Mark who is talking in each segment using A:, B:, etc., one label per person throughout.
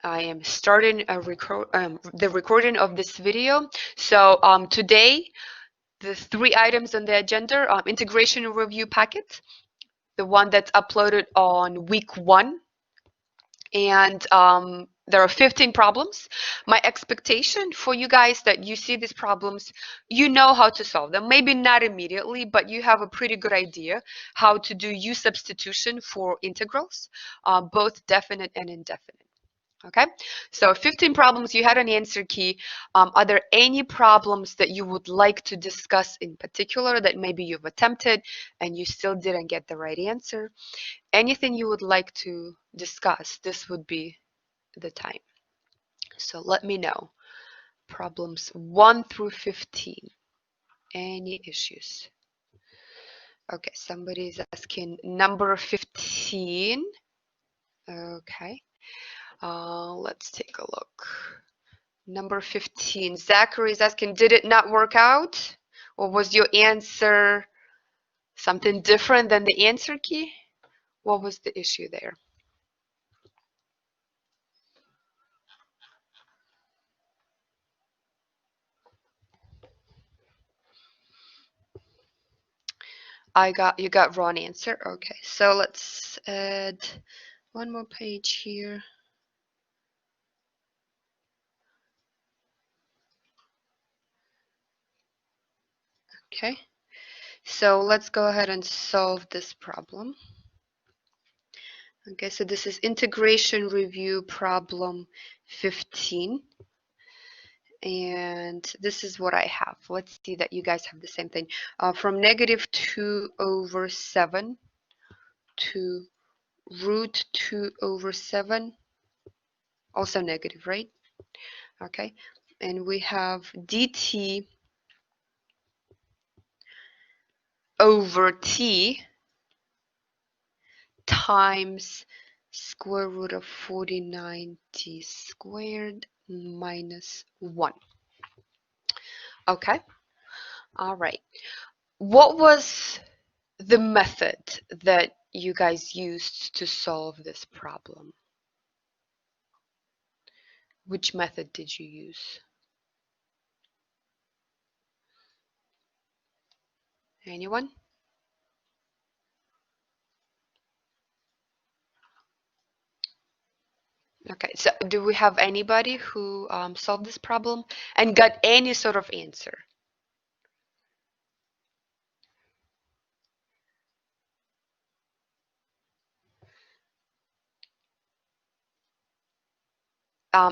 A: I am starting the recording of this video. So today, the 3 items on the agenda: integration review packet, the one that's uploaded on week 1, and there are 15 problems. My expectation for you guys that you see these problems, you know how to solve them. Maybe not immediately, but you have a pretty good idea how to do U substitution for integrals, both definite and indefinite. Okay, so 15 problems, you had an answer key. Are there any problems that you would like to discuss in particular that maybe you've attempted and you still didn't get the right answer? Anything you would like to discuss, this would be the time. So let me know. Problems 1 through 15. Any issues? Okay, somebody is asking number 15. Okay, let's take a look. Number 15, Zachary is asking, did it not work out? Or was your answer something different than the answer key? What was the issue there? You got wrong answer. Okay, so let's add one more page here. Okay, so let's go ahead and solve this problem. Okay, so this is integration review problem 15. And this is what I have. Let's see that you guys have the same thing. From -2/7 to √2/7, also negative, right? Okay, and we have dt over t times square root of 49t squared minus 1. Okay, all right. What was the method that you guys used to solve this problem? Which method did you use? Anyone? Okay, so do we have anybody who solved this problem and got any sort of answer?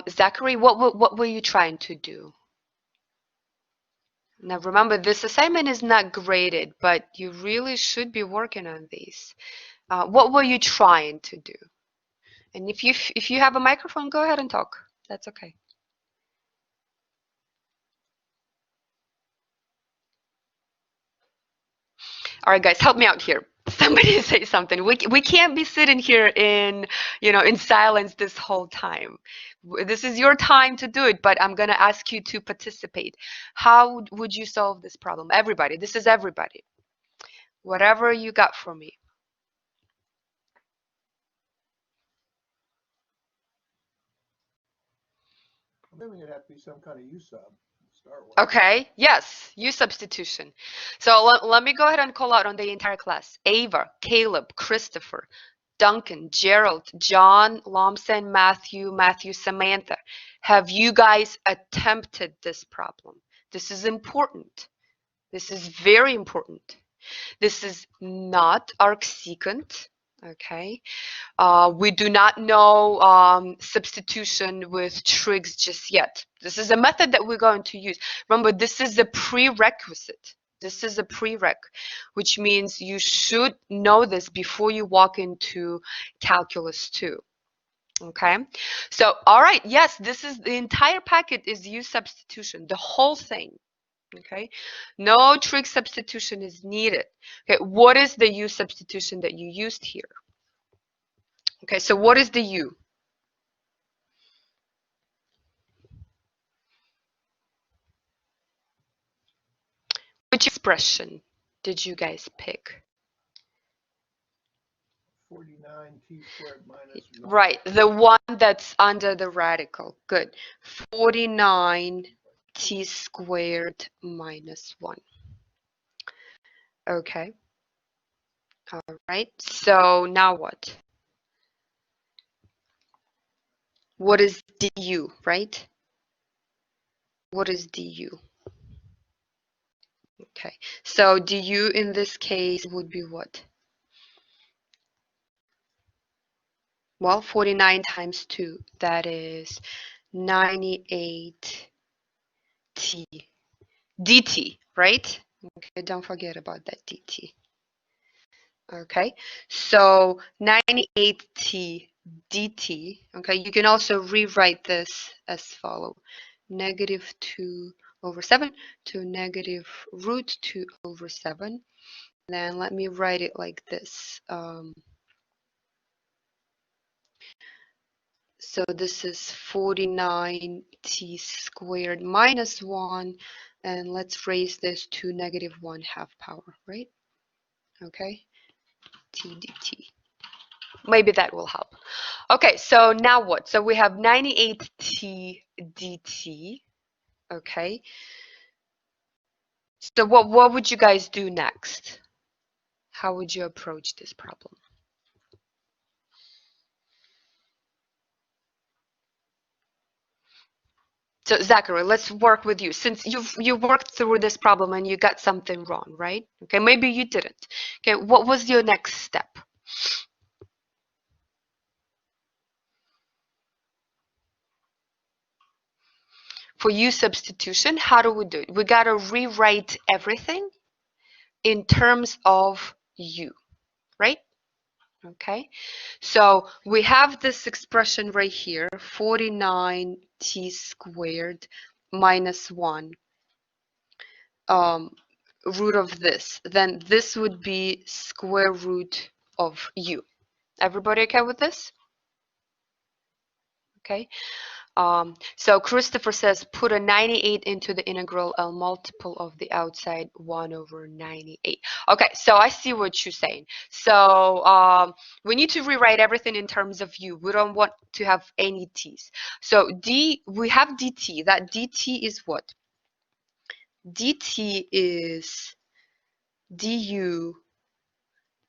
A: Zachary, what were you trying to do? Now remember, this assignment is not graded, but you really should be working on these. What were you trying to do? And if you have a microphone, go ahead and talk. That's okay. All right, guys, help me out here. Somebody say something. We can't be sitting here in silence this whole time. This is your time to do it, but I'm gonna ask you to participate. How would you solve this problem? Everybody, this is everybody. Whatever you got for me.
B: Maybe it'd have to be some kind of U sub to start with.
A: Okay, yes, U substitution. So let me go ahead and call out on the entire class. Ava, Caleb, Christopher, Duncan, Gerald, John, Lomson, Matthew, Samantha. Have you guys attempted this problem? This is important. This is very important. This is not arcsecant, okay? We do not know substitution with Triggs just yet. This is a method that we're going to use. Remember, this is a prerequisite. This is a prereq, which means you should know this before you walk into Calculus 2. Okay, so all right, yes, this is the entire packet is U substitution, the whole thing. Okay, no trig substitution is needed. Okay, what is the U substitution that you used here? Okay, so what is the U? Which expression did you guys pick?
B: 49t squared minus 1.
A: Right, the one that's under the radical. Good. 49t squared minus 1. Okay. All right. So now what? What is du, right? What is du? Okay. So du in this case would be what? Well, 49 times 2, that is 98t dt, right? Okay, don't forget about that dt. Okay, so 98t dt, okay, you can also rewrite this as follow. Negative 2 over 7 to negative root 2 over 7. Then let me write it like this. So this is 49t squared minus 1, and let's raise this to negative 1/2 power, right? Okay, t dt. Maybe that will help. Okay, so now what? So we have 98t dt, okay? So what would you guys do next? How would you approach this problem? So Zachary, let's work with you. Since you worked through this problem and you got something wrong, right? Okay, maybe you didn't. Okay, what was your next step? For u substitution, how do we do it? We gotta rewrite everything in terms of u, right? Okay, so we have this expression right here, 49t squared minus 1 root of this. Then this would be square root of u. Everybody okay with this? Okay. So Christopher says put a 98 into the integral, a multiple of the outside 1 over 98. Okay, so I see what you're saying. So we need to rewrite everything in terms of u. We don't want to have any t's. So we have dt. That dt is what? dt is du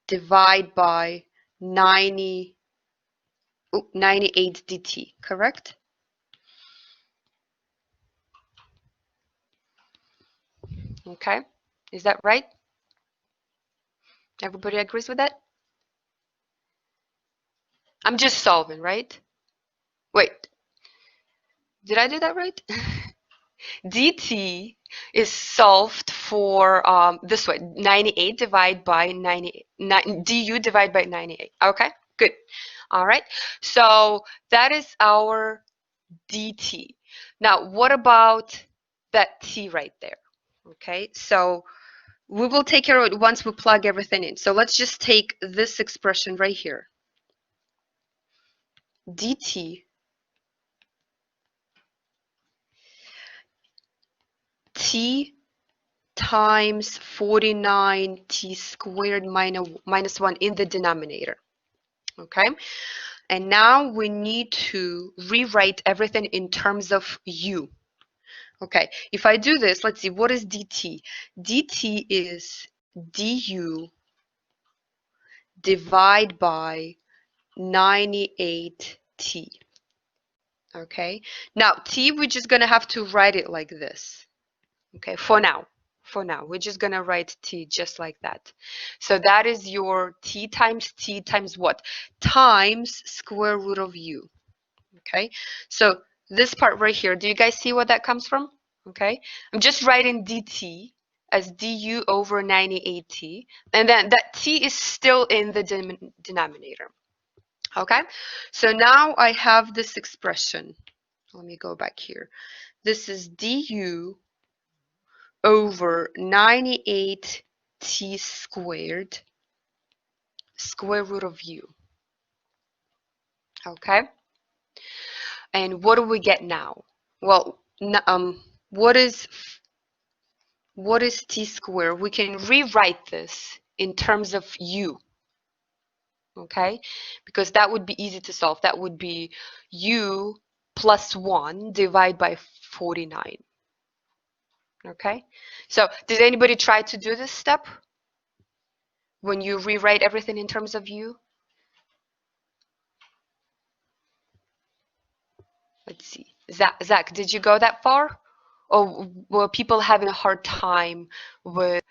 A: divided by 98 dt, correct? Okay, is that right? Everybody agrees with that? I'm just solving, right? Wait, did I do that right? dt is solved for this way, 98 divided by 98, du divided by 98. Okay, good. All right, so that is our dt. Now, what about that t right there? Okay, so we will take care of it once we plug everything in. So let's just take this expression right here. dt t times 49t squared minus 1 in the denominator. Okay, and now we need to rewrite everything in terms of u. Okay, if I do this, let's see, what is dt? dt is du divided by 98t. Okay, now t, we're just gonna have to write it like this. Okay, for now, we're just gonna write t just like that. So that is your t times what? Times square root of u. Okay, so this part right here, do you guys see what that comes from? Okay, I'm just writing dt as du over 98t, and then that t is still in the denominator. Okay, so now I have this expression. Let me go back here. This is du over 98t squared square root of u. Okay, and what do we get now? Well, what is t squared? We can rewrite this in terms of u. okay? Because that would be easy to solve. That would be u plus 1 divided by 49, okay? So did anybody try to do this step when you rewrite everything in terms of u? Let's see. Zach, did you go that far? Or were people having a hard time with,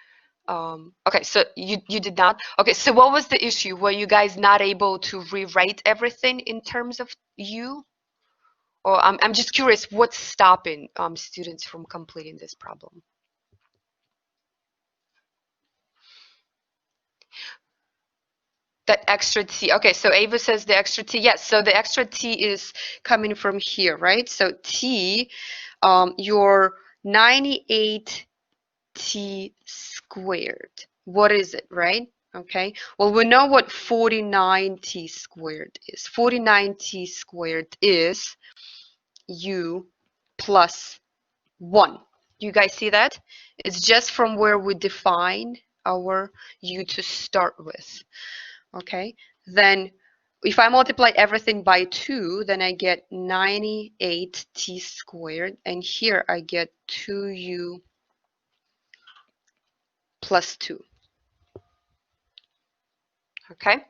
A: okay, so you did not. Okay, so what was the issue? Were you guys not able to rewrite everything in terms of u? Or I'm just curious, what's stopping students from completing this problem? That extra t. Okay, so Ava says the extra t. Yes, so the extra t is coming from here, right? So t, your 98t squared. What is it, right? Okay, well, we know what 49t squared is. 49t squared is u plus 1. You guys see that? It's just from where we define our u to start with. Okay, then if I multiply everything by 2, then I get 98t squared, and here I get 2u plus 2. Okay,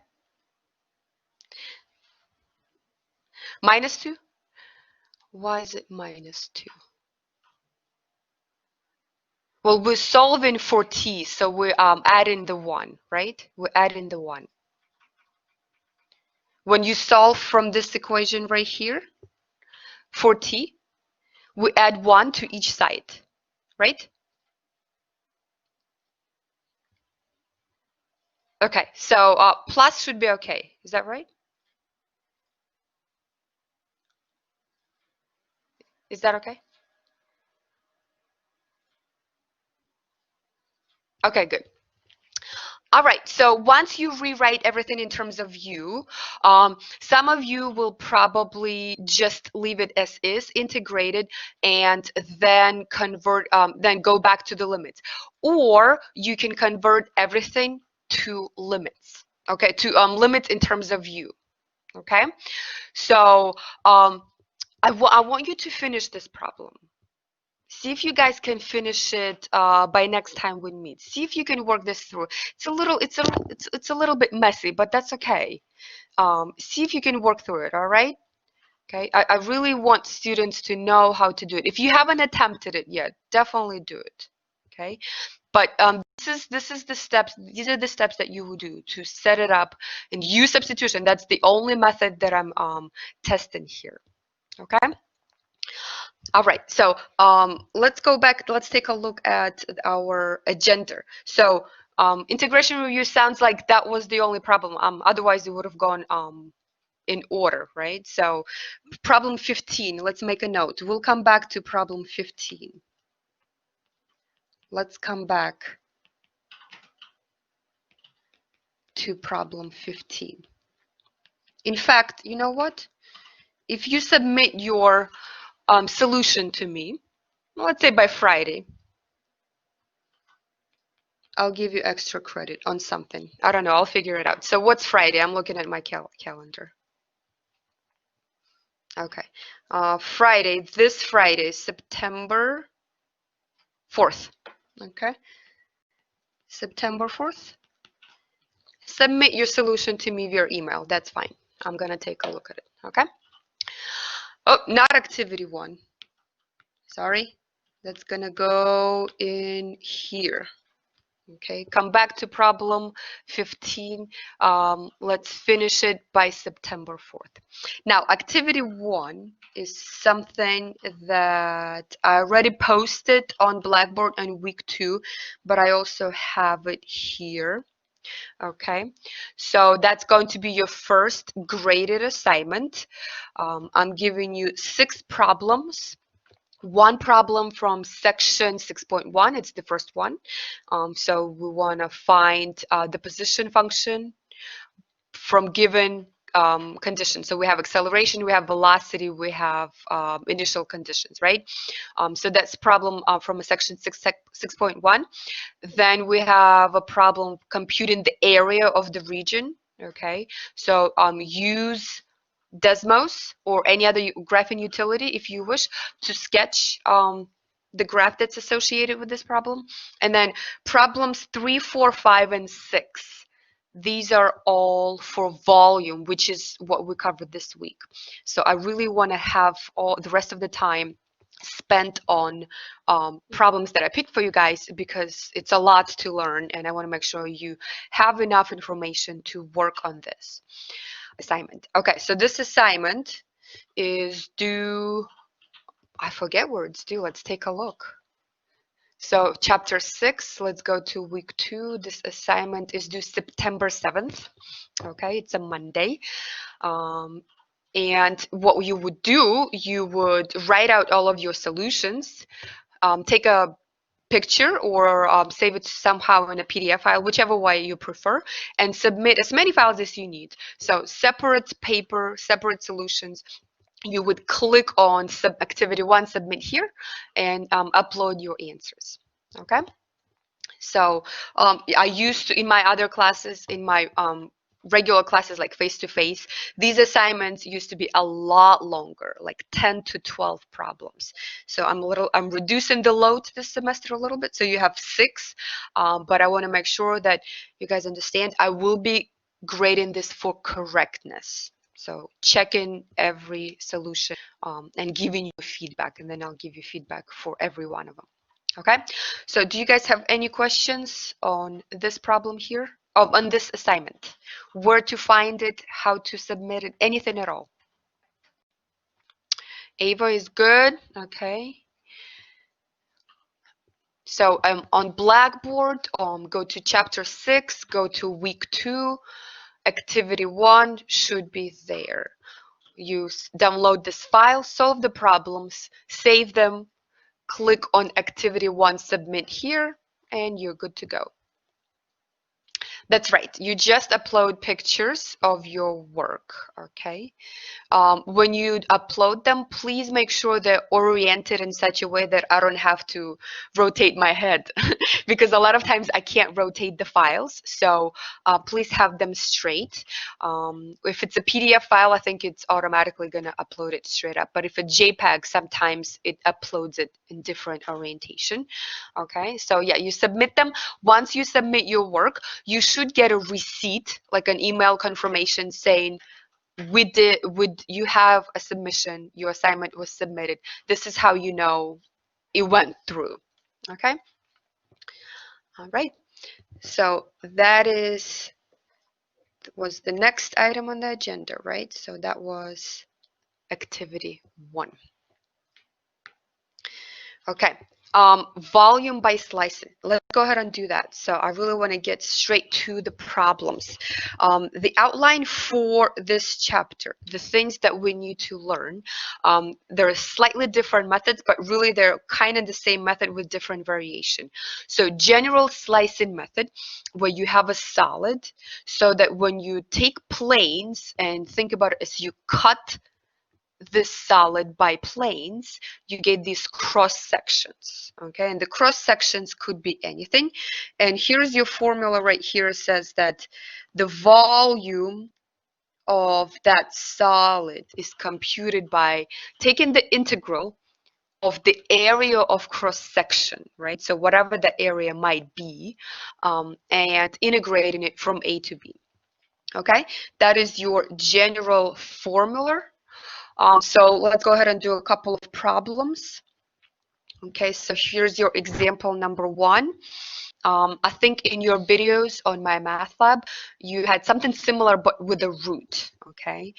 A: minus 2? Why is it minus 2? Well, we're solving for t, so we're adding the 1, right? We're adding the 1. When you solve from this equation right here, for t, we add 1 to each side, right? Okay, so plus should be okay. Is that right? Is that okay? Okay, good. All right, so once you rewrite everything in terms of u, some of you will probably just leave it as is, integrated, and then convert, then go back to the limits. Or you can convert everything to limits, okay, to limits in terms of u, okay? So I want you to finish this problem. See if you guys can finish it by next time we meet. See if you can work this through. It's a little bit messy, but that's okay. See if you can work through it. All right. Okay. I really want students to know how to do it. If you haven't attempted it yet, definitely do it. Okay. But this is the steps. These are the steps that you will do to set it up and use substitution. That's the only method that I'm testing here. Okay. All right, so let's go back. Let's take a look at our agenda. So integration review sounds like that was the only problem. Otherwise, it would have gone in order, right? So problem 15, let's make a note. We'll come back to problem 15. Let's come back to problem 15. In fact, you know what? If you submit your solution to me, let's say by Friday, I'll give you extra credit on something. I don't know. I'll figure it out. So what's Friday? I'm looking at my calendar. Okay. Friday, this Friday, September 4th. Okay. September 4th. Submit your solution to me via email. That's fine. I'm going to take a look at it. Okay. Oh, not activity 1. Sorry. That's going to go in here. Okay, come back to problem 15. Let's finish it by September 4th. Now, activity 1 is something that I already posted on Blackboard on week 2, but I also have it here. Okay, so that's going to be your first graded assignment. I'm giving you 6 problems. 1 problem from section 6.1, it's the first one. So we want to find the position function from given conditions. So we have acceleration, we have velocity, we have initial conditions, right? So that's problem from a section 6.1. Then we have a problem computing the area of the region. Okay, so use Desmos or any other graphing utility if you wish to sketch the graph that's associated with this problem. And then problems 3, 4, 5, and 6. These are all for volume, which is what we covered this week. So I really want to have all the rest of the time spent on problems that I picked for you guys because it's a lot to learn and I want to make sure you have enough information to work on this assignment. Okay, so this assignment is due, I forget where it's due. Let's take a look. So chapter 6, let's go to week 2. This assignment is due September 7th. Okay, it's a Monday. And what you would do, you would write out all of your solutions, take a picture or save it somehow in a PDF file, whichever way you prefer, and submit as many files as you need. So separate paper, separate solutions. You would click on activity 1, submit here, and upload your answers. Okay. So I used to, in my other classes, in my regular classes like face-to-face, these assignments used to be a lot longer, like 10 to 12 problems. So I'm reducing the load this semester a little bit. So you have 6, but I want to make sure that you guys understand I will be grading this for correctness. So checking every solution and giving you feedback, and then I'll give you feedback for every one of them. Okay, so do you guys have any questions on this problem here? On this assignment? Where to find it, how to submit it, anything at all? Ava is good, okay. So on Blackboard, go to chapter 6, go to week 2, activity 1 should be there. You download this file, solve the problems, save them, click on activity 1, submit here, and you're good to go. That's right. You just upload pictures of your work, okay? When you upload them, please make sure they're oriented in such a way that I don't have to rotate my head because a lot of times I can't rotate the files. So please have them straight. If it's a PDF file, I think it's automatically going to upload it straight up. But if a JPEG, sometimes it uploads it in different orientation. Okay, so yeah, you submit them. Once you submit your work, you should get a receipt, like an email confirmation saying, you have a submission, your assignment was submitted. This is how you know it went through. Okay. All right. So that was the next item on the agenda, right? So that was activity 1. Okay. Volume by slicing. Let's go ahead and do that. So I really want to get straight to the problems. The outline for this chapter, the things that we need to learn, there are slightly different methods, but really they're kind of the same method with different variation. So general slicing method, where you have a solid, so that when you take planes and think about it as you cut this solid by planes, you get these cross sections, okay? And the cross sections could be anything. And here's your formula right here. It says that the volume of that solid is computed by taking the integral of the area of cross section, right? So whatever the area might be, and integrating it from A to B, okay? That is your general formula. So let's go ahead and do a couple of problems. Okay, so here's your example number 1. I think in your videos on my math lab, you had something similar but with a root, okay?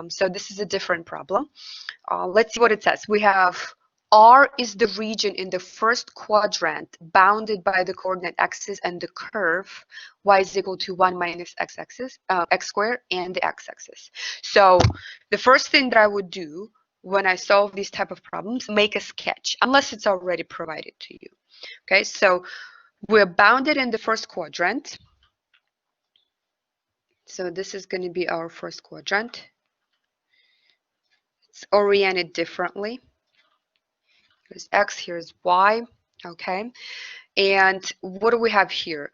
A: So this is a different problem. Let's see what it says. We have R is the region in the first quadrant bounded by the coordinate axis and the curve y is equal to 1 minus x squared and the x-axis. So the first thing that I would do when I solve these type of problems, make a sketch, unless it's already provided to you. Okay, so we're bounded in the first quadrant. So this is going to be our first quadrant. It's oriented differently. Here's x, here's y, okay? And what do we have here?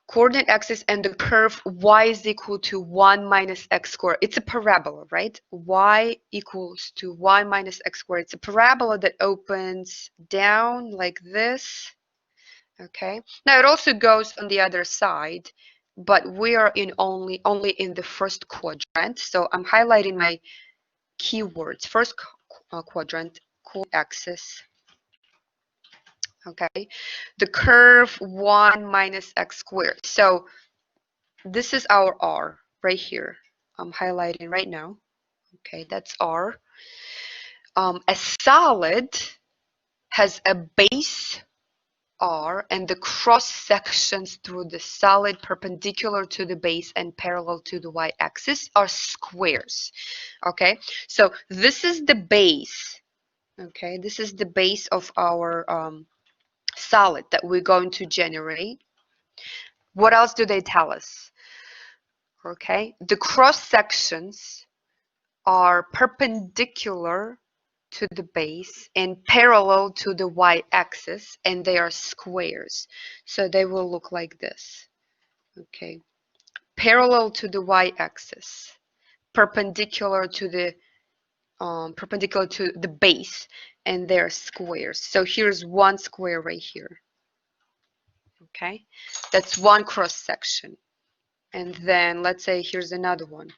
A: coordinate axis and the curve y is equal to 1 minus x squared. It's a parabola, right? Y equals to 1 minus x squared. It's a parabola that opens down like this. Okay. Now it also goes on the other side, but we are in only in the first quadrant. So I'm highlighting my keywords. First quadrant, axis. Okay. The curve 1 minus x squared. So this is our R right here. I'm highlighting right now. Okay, that's R. A solid has a base R and the cross sections through the solid perpendicular to the base and parallel to the y-axis are squares. Okay, so this is the base. Okay, this is the base of our solid that we're going to generate. What else do they tell us? Okay, the cross sections are perpendicular to the base and parallel to the y-axis, and they are squares. So they will look like this. Okay, parallel to the y-axis, perpendicular to the base, and they're squares. So here's one square right here. Okay, that's one cross section. And then let's say here's another one.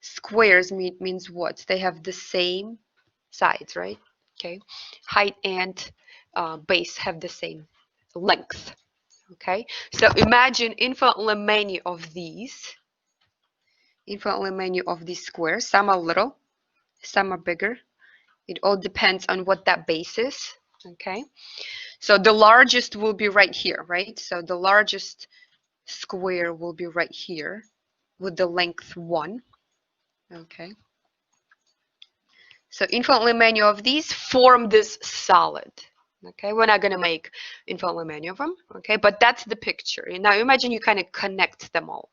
A: Squares means what? They have the same sides, right? Okay, height and base have the same length. Okay, so imagine infinitely many of these squares. Some are little, some are bigger. It all depends on what that base is. Okay, so the largest will be right here, right? So the largest square will be right here with the length 1. Okay, so infinitely many of these form this solid. Okay, we're not going to make infinitely many of them. Okay, but that's the picture. And now imagine you kind of connect them all.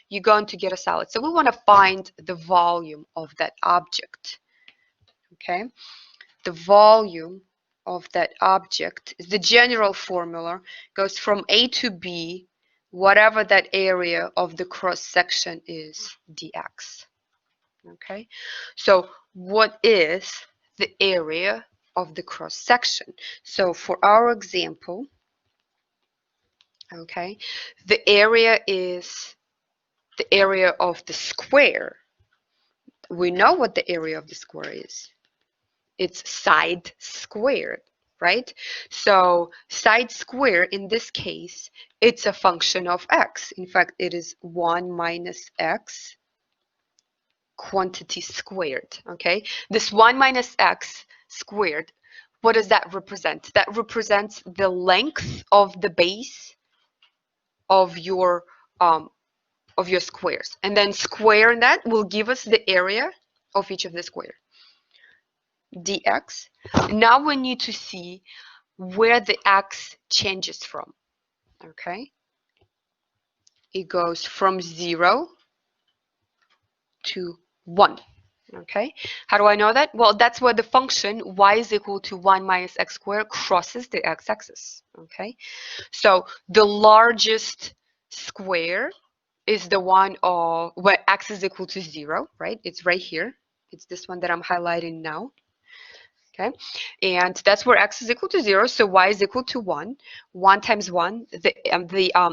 A: You're going to get a solid. So we want to find the volume of that object. Okay, the volume of that object is the general formula, goes from A to B, whatever that area of the cross section is, dx. Okay, so what is the area of the cross section? So for our example, okay, the area is the area of the square. We know what the area of the square is. It's side squared, right? So side square in this case, it's a function of x. In fact, it is 1 minus x quantity squared. Okay, this 1 minus x squared, what does that represent? That represents the length of the base of your squares, and then square that will give us the area of each of the square, dx. Now we need to see where the x changes from. Okay, it goes from 0 to 1. Okay, how do I know that? Well, that's where the function y is equal to 1 minus x squared crosses the x-axis. Okay, so the largest square is the one where x is equal to 0, right? It's right here. It's this one that I'm highlighting now. Okay, and that's where x is equal to 0, so y is equal to 1. 1 times 1, the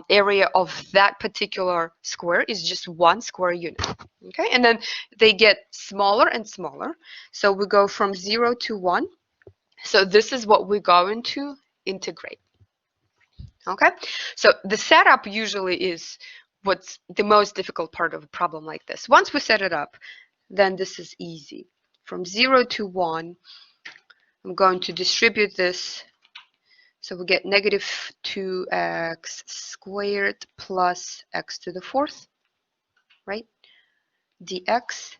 A: area of that particular square is just 1 square unit. Okay, and then they get smaller and smaller, so we go from 0 to 1. So this is what we're going to integrate. Okay, so the setup usually is what's the most difficult part of a problem like this. Once we set it up, then this is easy. From 0 to 1, I'm going to distribute this, so we get negative 2x squared plus x to the 4th, right, dx.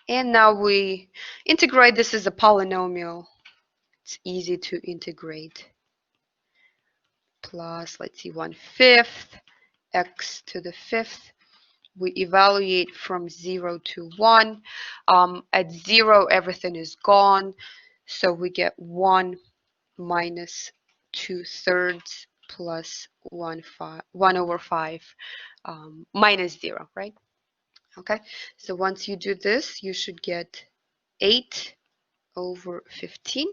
A: And now we integrate this as a polynomial. It's easy to integrate. Plus, let's see, 1/5 x to the 5th. We evaluate from 0 to 1. At 0, everything is gone. So we get 1 minus 2/3 plus 1 over 5 minus 0, right? Okay, so once you do this, you should get 8 over 15.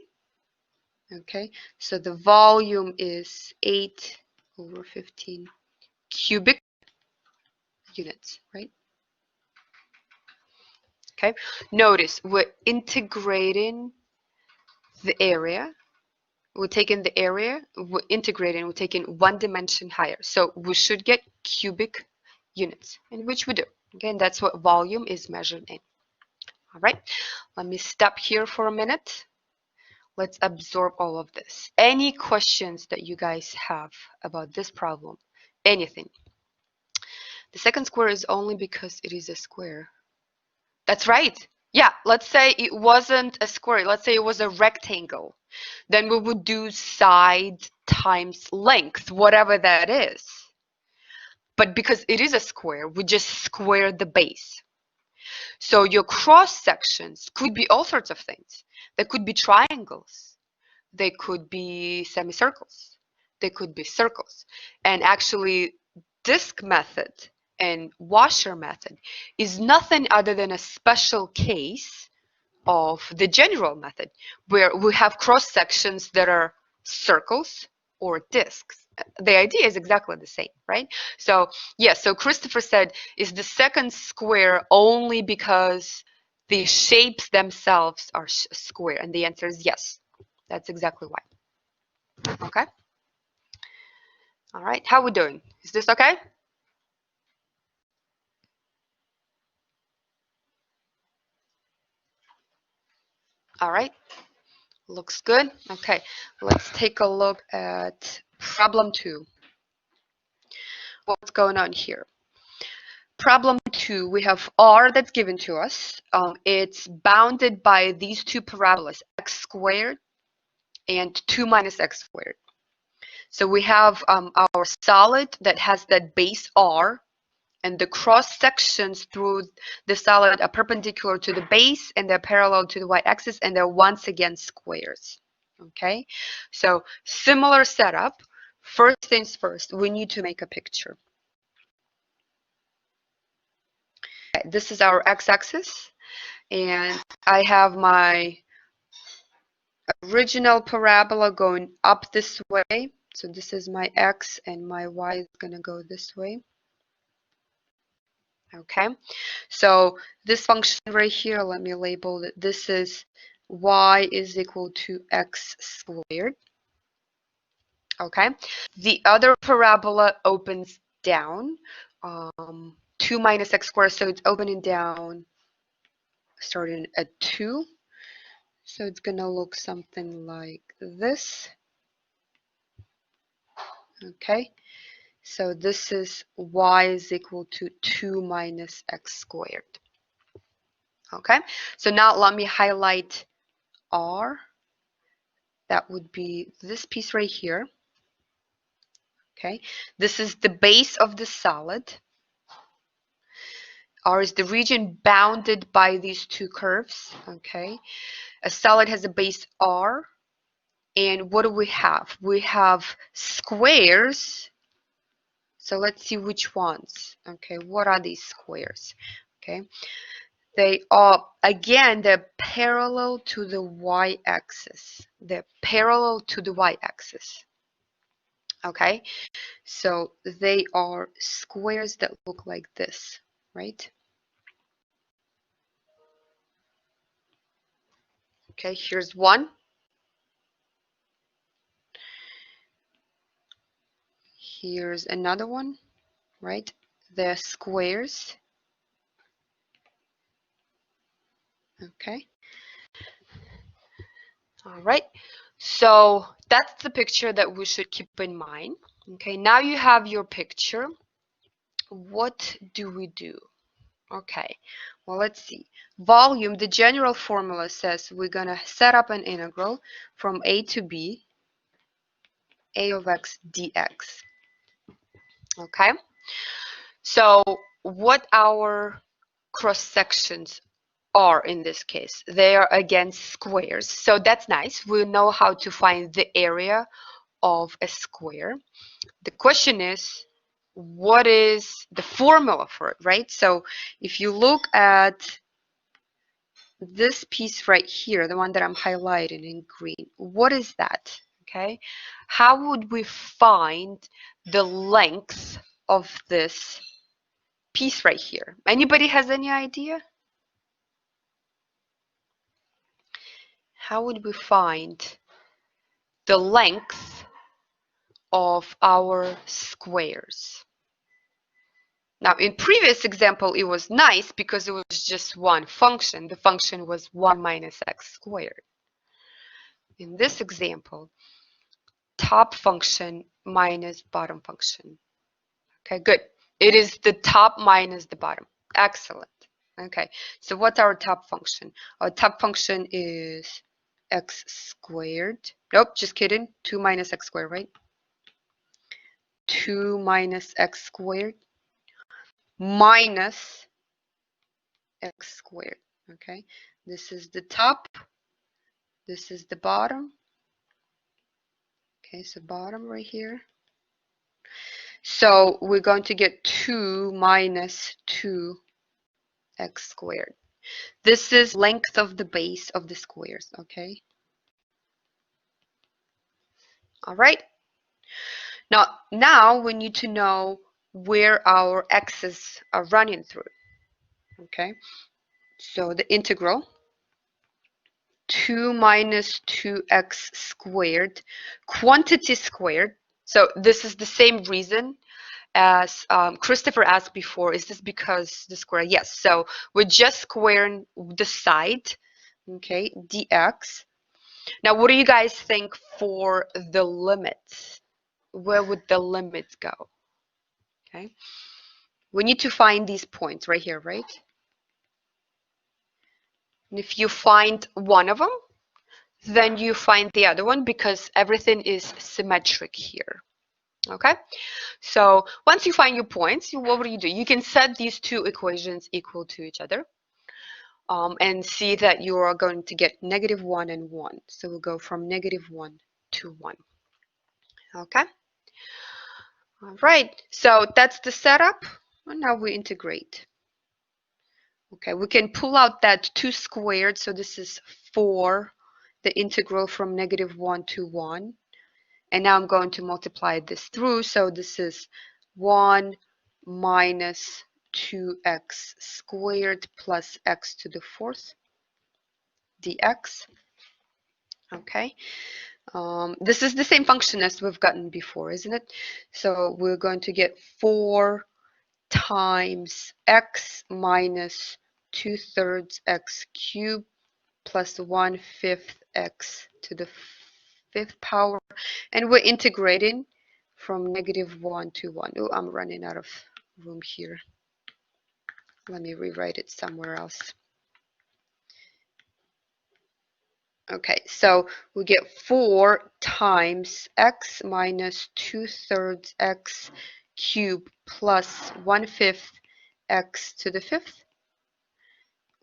A: Okay, so the volume is 8 over 15 cubic units, right? Okay, notice we're integrating the area. We're taking the area, we're integrating, we're taking one dimension higher. So we should get cubic units, in which we do. Okay, and that's what volume is measured in. All right, let me stop here for a minute. Let's absorb all of this. Any questions that you guys have about this problem? Anything? The second square is only because it is a square. That's right. Yeah, let's say it wasn't a square. Let's say it was a rectangle. Then we would do side times length, whatever that is. But because it is a square, we just square the base. So your cross sections could be all sorts of things. They could be triangles. They could be semicircles. They could be circles. And actually, disk method and washer method is nothing other than a special case of the general method, where we have cross sections that are circles or disks. The idea is exactly the same, right? So yes, so Christopher said, is the second square only because the shapes themselves are square? And the answer is yes. That's exactly why. Okay. All right. How are we doing? Is this okay? All right. Looks good. Okay. Let's take a look at problem 2. What's going on here? Problem 2, we have R that's given to us. It's bounded by these two parabolas, x squared and 2 minus x squared. So we have our solid that has that base R, and the cross sections through the solid are perpendicular to the base and they're parallel to the y-axis, and they're once again squares. Okay, so similar setup. First things first, we need to make a picture. Okay, this is our x-axis, and I have my original parabola going up this way. So this is my x, and my y is going to go this way. Okay, so this function right here, let me label it. This is y is equal to x squared. Okay, the other parabola opens down, 2 minus x squared, so it's opening down starting at 2. So it's going to look something like this. Okay, so this is y is equal to 2 minus x squared. Okay, so now let me highlight R. That would be this piece right here. Okay, this is the base of the solid. R is the region bounded by these two curves. Okay, a solid has a base R, and what do we have? We have squares. So let's see which ones. Okay, what are these squares? Okay, they are, again, they're parallel to the y-axis. They're parallel to the y-axis. Okay, so they are squares that look like this, right? Okay, here's one. Here's another one, right? They're squares. Okay. All right. So that's the picture that we should keep in mind. Okay, now you have your picture. What do we do? Okay, well, let's see. Volume, the general formula says we're going to set up an integral from a to b, a of x dx. Okay, so what our cross sections are in this case? They are again squares, so that's nice. We know how to find the area of a square. The question is, what is the formula for it, right? So if you look at this piece right here, the one that I'm highlighting in green, what is that? Okay, how would we find the length of this piece right here? Anybody has any idea? How would we find the length of our squares? Now, in previous example, it was nice because it was just one function. The function was 1 minus x squared. In this example, top function minus bottom function. Okay, good. It is the top minus the bottom. Excellent. Okay, so what's our top function? Our top function is x squared. Nope, just kidding. 2 minus x squared, right? 2 minus x squared minus x squared. Okay, this is the top, this is the bottom. Okay, so bottom right here. So we're going to get 2 minus 2x squared. This is length of the base of the squares, okay? All right. Now we need to know where our x's are running through, okay? So the integral 2 minus 2x squared, quantity squared. So this is the same reason as Christopher asked before. Is this because the square? Yes. So we're just squaring the side, okay, dx. Now, what do you guys think for the limits? Where would the limits go? Okay. We need to find these points right here, right? And if you find one of them, then you find the other one because everything is symmetric here. Okay, so once you find your points, what do? You can set these two equations equal to each other and see that you are going to get -1 and 1. So we'll go from -1 to 1. Okay, all right, so that's the setup. And now we integrate. Okay, we can pull out that 2 squared, so this is 4, the integral from -1 to 1. And now I'm going to multiply this through. So this is 1 minus 2x squared plus x to the 4th dx. Okay. This is the same function as we've gotten before, isn't it? So we're going to get 4 times x minus 2/3 x cubed plus 1/5 x to the 5th power, and we're integrating from -1 to 1. Oh, I'm running out of room here. Let me rewrite it somewhere else. Okay, so we get 4 times x minus 2/3 x cubed plus 1/5 x to the 5th.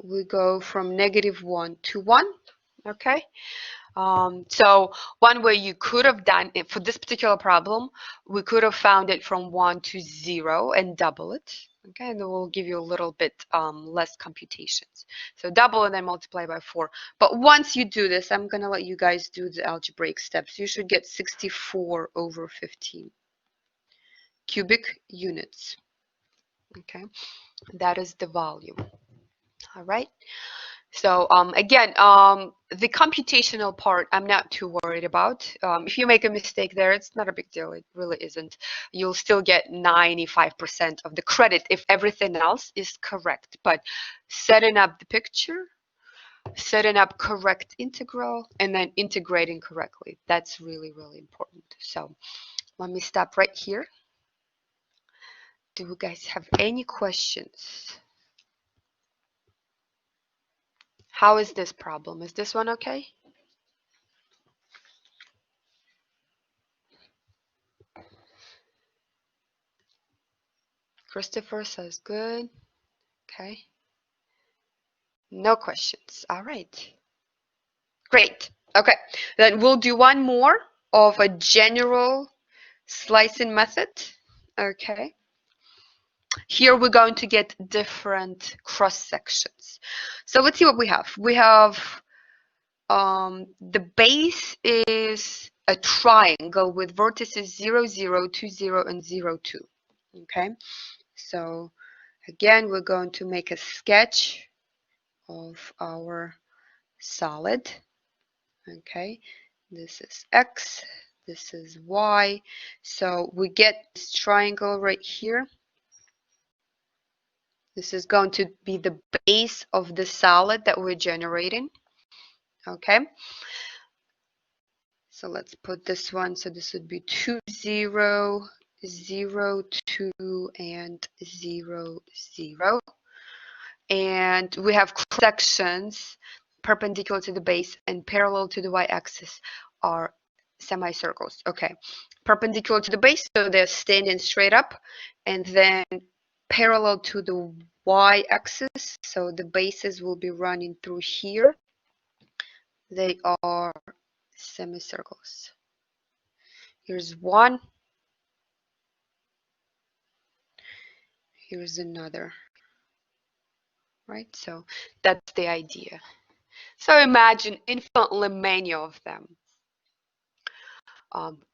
A: We go from -1 to 1. Okay. So one way you could have done it for this particular problem, we could have found it from 1 to 0 and double it. Okay, and it will give you a little bit less computations. So double and then multiply by 4. But once you do this, I'm going to let you guys do the algebraic steps. You should get 64 over 15 cubic units. Okay, that is the volume. All right. So again, the computational part, I'm not too worried about. If you make a mistake there, it's not a big deal. It really isn't. You'll still get 95% of the credit if everything else is correct. But setting up the picture, setting up correct integral, and then integrating correctly, that's really, really important. So let me stop right here. Do you guys have any questions? How is this problem? Is this one okay? Christopher says good. Okay. No questions. All right. Great. Okay. Then we'll do one more of a general slicing method. Okay. Here we're going to get different cross sections. So let's see what we have. We have the base is a triangle with vertices 0, 0, 2, 0, and 0, 2. Okay. So again, we're going to make a sketch of our solid. Okay. This is X, this is Y. So we get this triangle right here. This is going to be the base of the solid that we're generating. Okay. So let's put this one. So this would be 2, 0, 0, 2, and 0, 0. And we have cross sections perpendicular to the base and parallel to the y-axis are semicircles. Okay, perpendicular to the base, so they're standing straight up, and then parallel to the y-axis, so the bases will be running through here. They are semicircles. Here's one. Here's another. Right, so that's the idea. So imagine infinitely many of them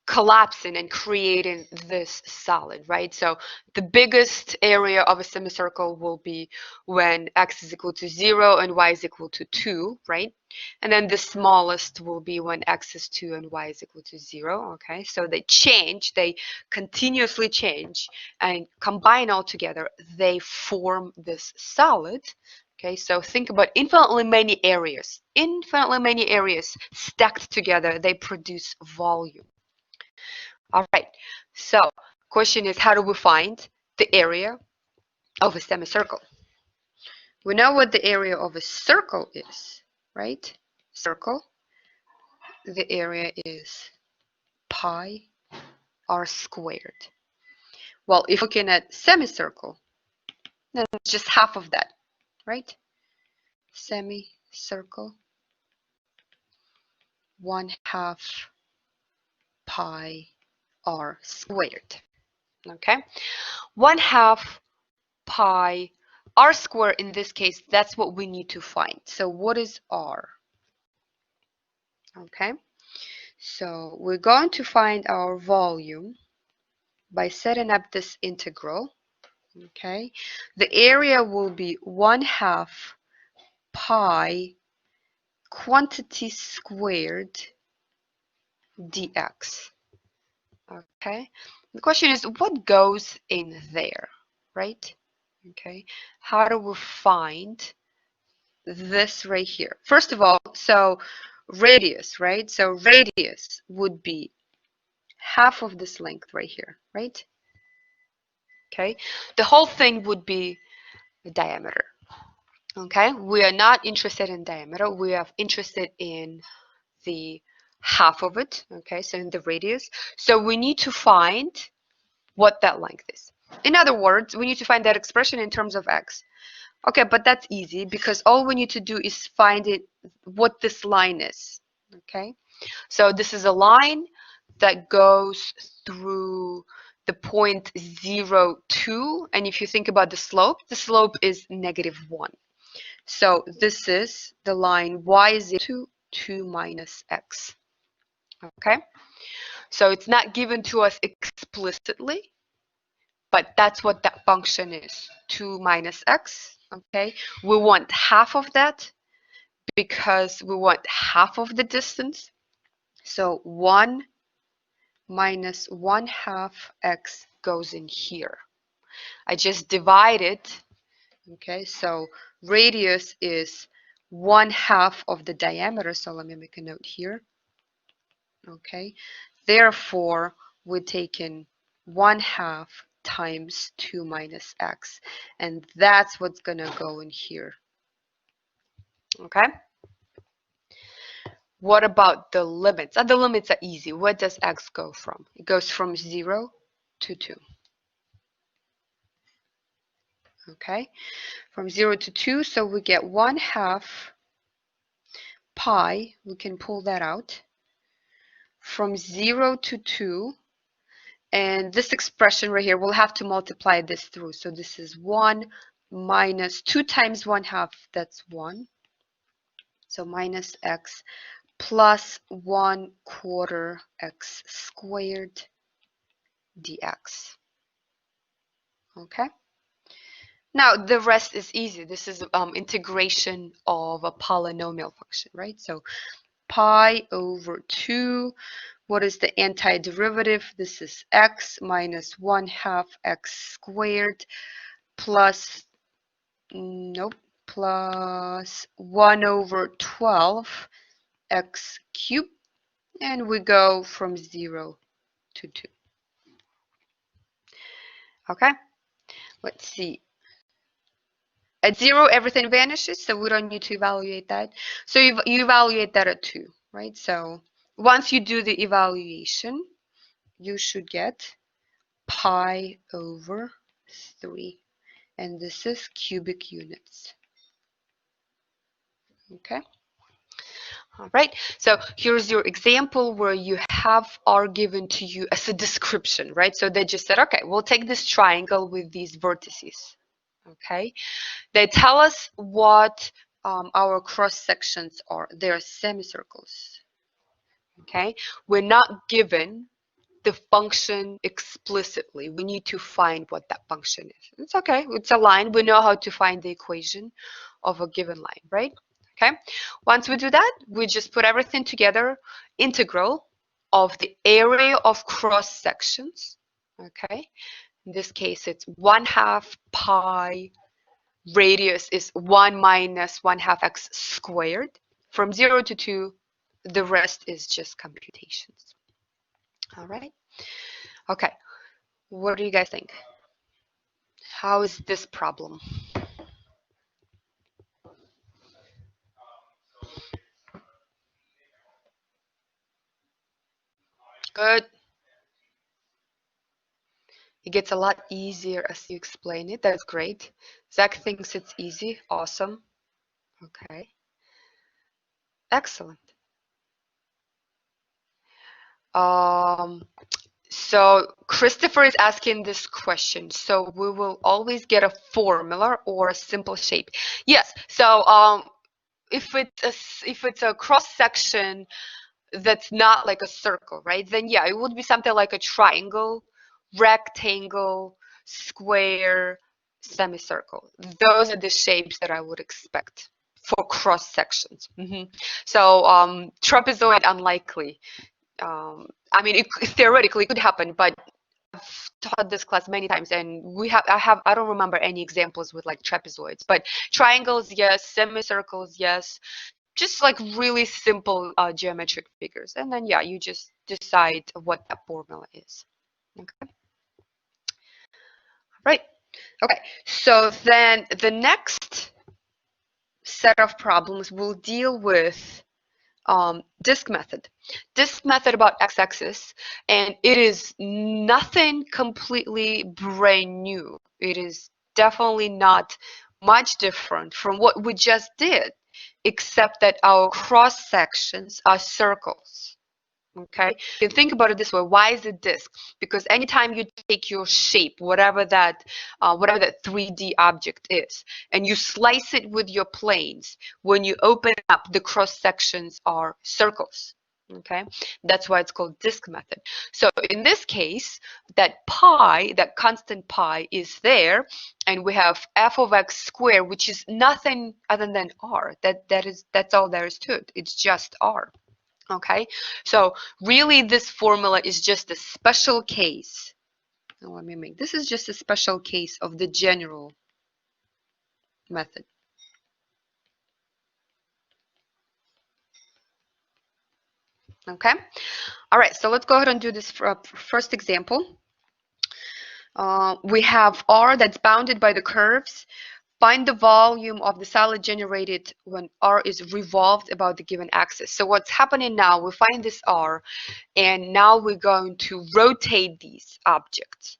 A: collapsing and creating this solid, right? So the biggest area of a semicircle will be when x is equal to 0 and y is equal to 2, right? And then the smallest will be when x is 2 and y is equal to 0, okay? So they change, they continuously change, and combine all together, they form this solid. Okay, so think about infinitely many areas. Infinitely many areas stacked together, they produce volume. All right, so question is, how do we find the area of a semicircle? We know what the area of a circle is, right? Circle, the area is pi r squared. Well, if looking at semicircle, then it's just half of that, right? Semicircle, 1/2 pi r squared. Okay, 1/2 pi r squared, in this case, that's what we need to find. So what is r? Okay, so we're going to find our volume by setting up this integral. Okay, the area will be 1/2 pi quantity squared dx. Okay, the question is, what goes in there, right? Okay, how do we find this right here? First of all, so radius, right? So radius would be half of this length right here, right? Okay, the whole thing would be the diameter. Okay, we are not interested in diameter, we are interested in the half of it. Okay, so in the radius. So we need to find what that length is. In other words, we need to find that expression in terms of x. Okay, but that's easy because all we need to do is find it, what this line is. Okay, so this is a line that goes through the point 0, 2, and if you think about the slope is -1. So this is the line y is equal to 2 minus x. Okay, so it's not given to us explicitly, but that's what that function is, 2 minus x. Okay, we want half of that because we want half of the distance. So 1 minus 1/2 x goes in here. I just divided. Okay, so radius is 1/2 of the diameter. So let me make a note here. Okay, therefore we're taking 1/2 times 2 minus x, and that's what's gonna go in here. Okay, what about the limits? The limits are easy. Where does x go from? It goes from 0 to 2. Okay, from 0 to 2, so we get 1/2 pi, we can pull that out, from 0 to 2. And this expression right here, we'll have to multiply this through. So this is 1 minus 2 times 1/2, that's 1. So minus x plus 1/4 x squared dx. Okay. Now the rest is easy. This is integration of a polynomial function, right? So pi over 2. What is the antiderivative? This is x minus 1/2 x squared plus, nope, plus 1 over 12 x cubed. And we go from 0 to 2. Okay, let's see. At 0, everything vanishes, so we don't need to evaluate that. So you evaluate that at 2, right? So once you do the evaluation, you should get pi over 3. And this is cubic units. Okay. All right. So here's your example where you have R given to you as a description, right? So they just said, okay, we'll take this triangle with these vertices. Okay. They tell us what our cross sections are. They're semicircles. Okay. We're not given the function explicitly. We need to find what that function is. It's okay. It's a line. We know how to find the equation of a given line, right? Okay. Once we do that, we just put everything together. Integral of the area of cross sections. Okay. In this case, it's 1/2 pi. Radius is 1 minus 1/2 x squared. From 0 to 2, the rest is just computations. All right. Okay. What do you guys think? How is this problem? Good. It gets a lot easier as you explain it. That's great. Zach thinks it's easy. Awesome. Okay. Excellent. So Christopher is asking this question. So we will always get a formula or a simple shape. Yes. So if it's a cross section that's not like a circle, right? Then yeah, it would be something like a triangle, rectangle, square, semicircle. Those are the shapes that I would expect for cross sections. So trapezoid, unlikely. I mean, theoretically it could happen, but I've taught this class many times, and I don't remember any examples with like trapezoids, but triangles, yes, semicircles, yes, just like really simple geometric figures. And then, yeah, you just decide what that formula is. Okay. Right. Okay. So then the next set of problems will deal with disk method. Disk method about x-axis, and it is nothing completely brand new. It is definitely not much different from what we just did, except that our cross sections are circles. Okay, you can think about it this way. Why is it disk? Because anytime you take your shape, whatever that 3D object is, and you slice it with your planes, when you open up, the cross sections are circles. Okay, that's why it's called disk method. So in this case, that pi, that constant pi, is there, and we have f of x squared, which is nothing other than r. That's all there is to it. It's just r. Okay, so really this formula is just a special case. Now let me make this is just a special case of the general method. Okay, all right, so let's go ahead and do this first example. We have R that's bounded by the curves. Find the volume of the solid generated when R is revolved about the given axis. So what's happening now, we find this R, and now we're going to rotate these objects,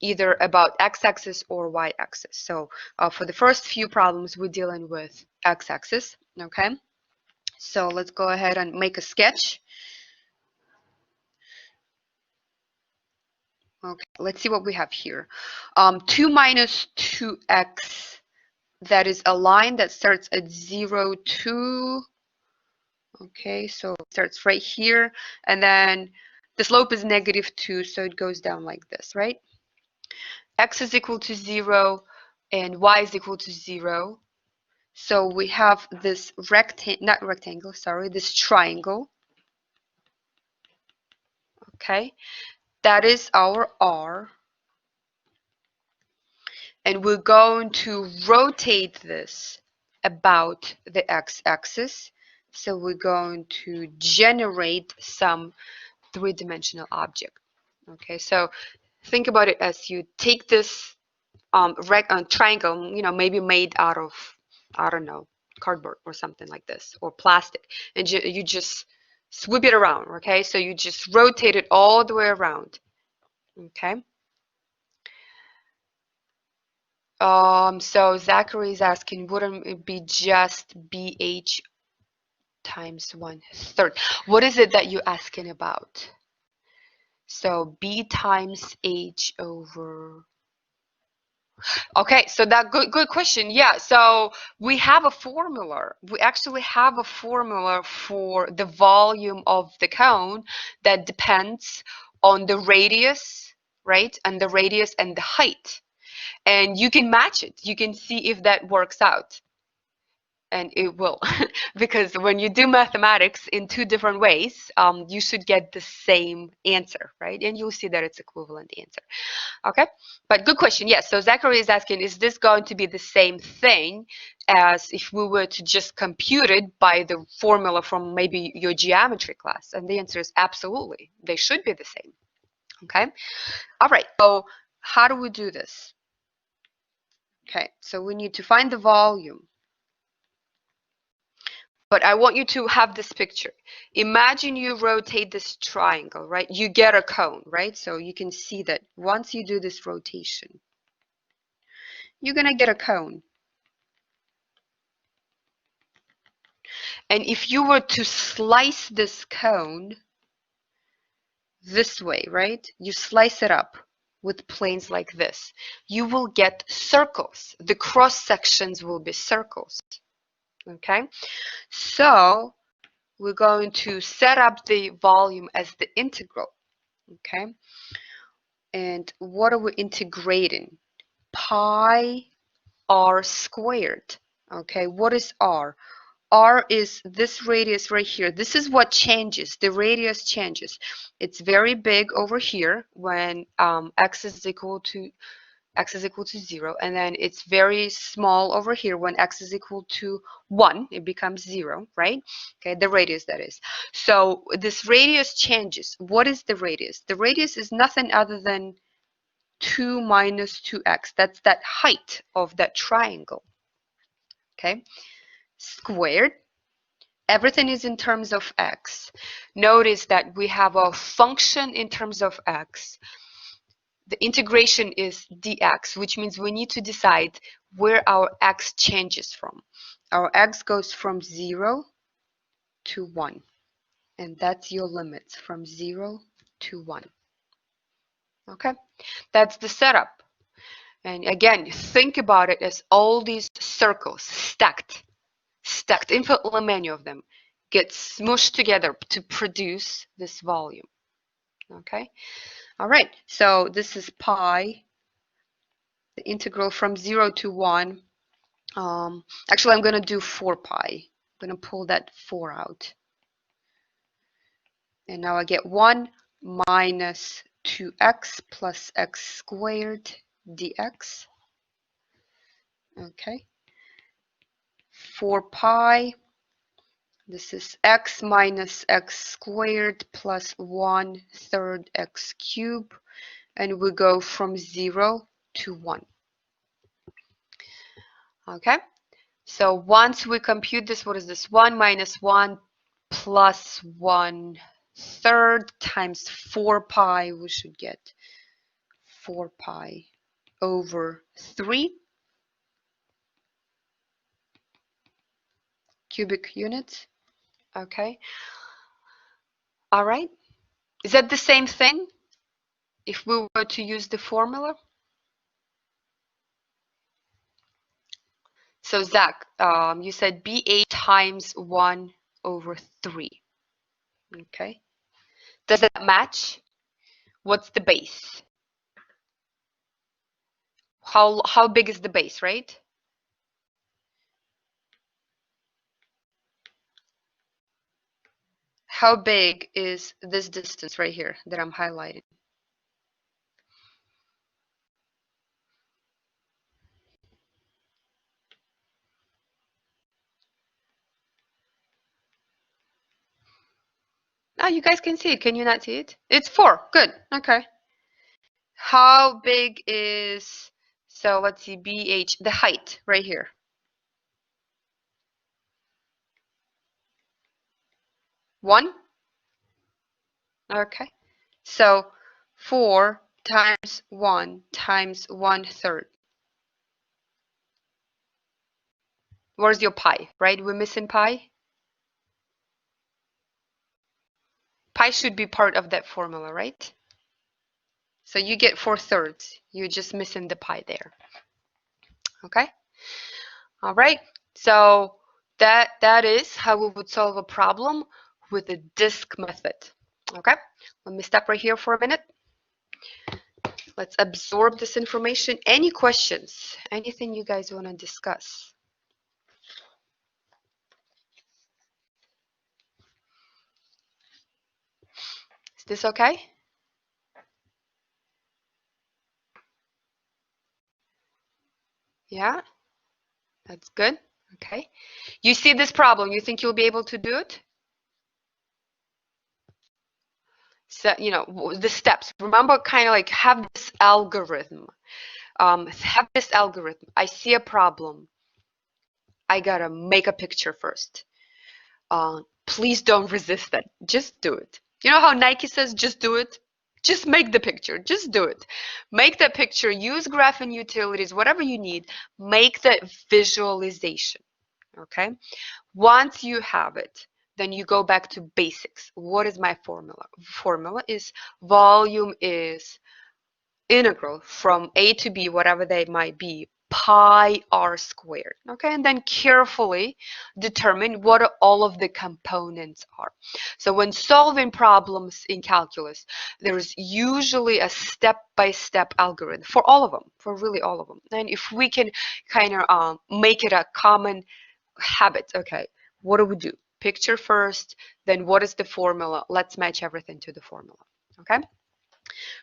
A: either about x-axis or y-axis. So for the first few problems, we're dealing with x-axis, okay? So let's go ahead and make a sketch. Okay, let's see what we have here. 2 minus 2x, that is a line that starts at 0, 2. Okay, so it starts right here, and then the slope is -2, so it goes down like this, right? X is equal to 0 and y is equal to 0. So we have this this triangle. Okay, that is our R. And we're going to rotate this about the x-axis. So we're going to generate some three-dimensional object. Okay, so think about it as you take this triangle, maybe made out of, I don't know, cardboard or something like this, or plastic, and you just sweep it around. Okay, so you just rotate it all the way around. Okay. So Zachary is asking, wouldn't it be just BH times 1/3? What is it that you're asking about? So B times H over. Okay, so that good question. Yeah, so we have a formula. We actually have a formula for the volume of the cone that depends on the radius, right? And the radius and the height. And you can match it. You can see if that works out. And it will, because when you do mathematics in two different ways, you should get the same answer, right? And you'll see that it's equivalent answer. Okay, but good question. Yes, so Zachary is asking, is this going to be the same thing as if we were to just compute it by the formula from maybe your geometry class? And the answer is absolutely. They should be the same. Okay, all right, so how do we do this? Okay, so we need to find the volume. But I want you to have this picture. Imagine you rotate this triangle, right? You get a cone, right? So you can see that once you do this rotation, you're going to get a cone. And if you were to slice this cone this way, right? You slice it up with planes like this. You will get circles. The cross sections will be circles. Okay? So we're going to set up the volume as the integral. Okay? And what are we integrating? Pi r squared. Okay, what is r? R is this radius right here. This is what changes. The radius changes. It's very big over here when x is equal to 0, and then it's very small over here when x is equal to 1. It becomes 0, right? Okay, the radius, that is. So this radius changes. What is the radius? The radius is nothing other than 2 minus 2x. That's that height of that triangle. Okay, squared. Everything is in terms of x. Notice that we have a function in terms of x. The integration is dx, which means we need to decide where our x changes from. Our x goes from 0 to 1. And that's your limits, from 0 to 1. Okay, that's the setup. And again, think about it as all these circles stacked, infinitely many of them, get smushed together to produce this volume. Okay, all right, so this is pi, the integral from 0 to 1. Actually, I'm going to do 4 pi. I'm going to pull that 4 out. And now I get 1 minus 2x plus x squared dx. Okay, 4 pi. This is x minus x squared plus 1/3 x cubed, and we go from 0 to 1. Okay, so once we compute this, what is this? 1 minus 1 plus 1/3 times 4 pi, we should get 4 pi over 3 cubic units. Okay, all right. Is that the same thing? if we were to use the formula? So Zach, you said BH times 1 over 3. Okay. Does that match? What's the base? How big is the base, right? How big is this distance right here that I'm highlighting? Oh, you guys can see it. Can you not see it? It's 4. Good. Okay. How big is, so let's see, BH, the height right here? One? Okay. So 4 times 1 times 1/3. Where's your pi, right? We're missing pi. Pi should be part of that formula, right? So you get 4/3. You're just missing the pi there. Okay. All right. So that is how we would solve a problem with the disk method. Okay. Let me stop right here for a minute. Let's absorb this information. Any questions? Anything you guys want to discuss? Is this okay? Yeah, that's good. Okay. You see this problem, you think you'll be able to do it? So, you know, the steps. Remember, kind of like have this algorithm. Have this algorithm. I see a problem. I gotta make a picture first. Please don't resist that. Just do it. You know how Nike says, just do it? Just make the picture. Just do it. Make that picture. Use Graphing Utilities, whatever you need. Make that visualization. Okay? Once you have it, then you go back to basics. What is my formula? Formula is volume is integral from A to B, whatever they might be, pi r squared. Okay, and then carefully determine what all of the components are. So when solving problems in calculus, there's usually a step-by-step algorithm for all of them, for really all of them. And if we can kind of make it a common habit, okay, what do we do? Picture first, then what is the formula? Let's match everything to the formula. Okay.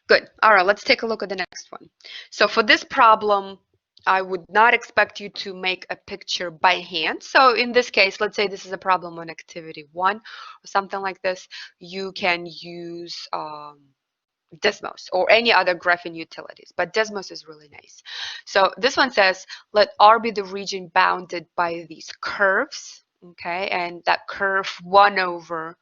A: Good. All right, let's take a look at the next one. So for this problem, I would not expect you to make a picture by hand. So in this case, let's say this is a problem on activity 1 or something like this. You can use Desmos or any other graphing utilities, but Desmos is really nice. So this one says, let R be the region bounded by these curves, okay, and that curve 1 over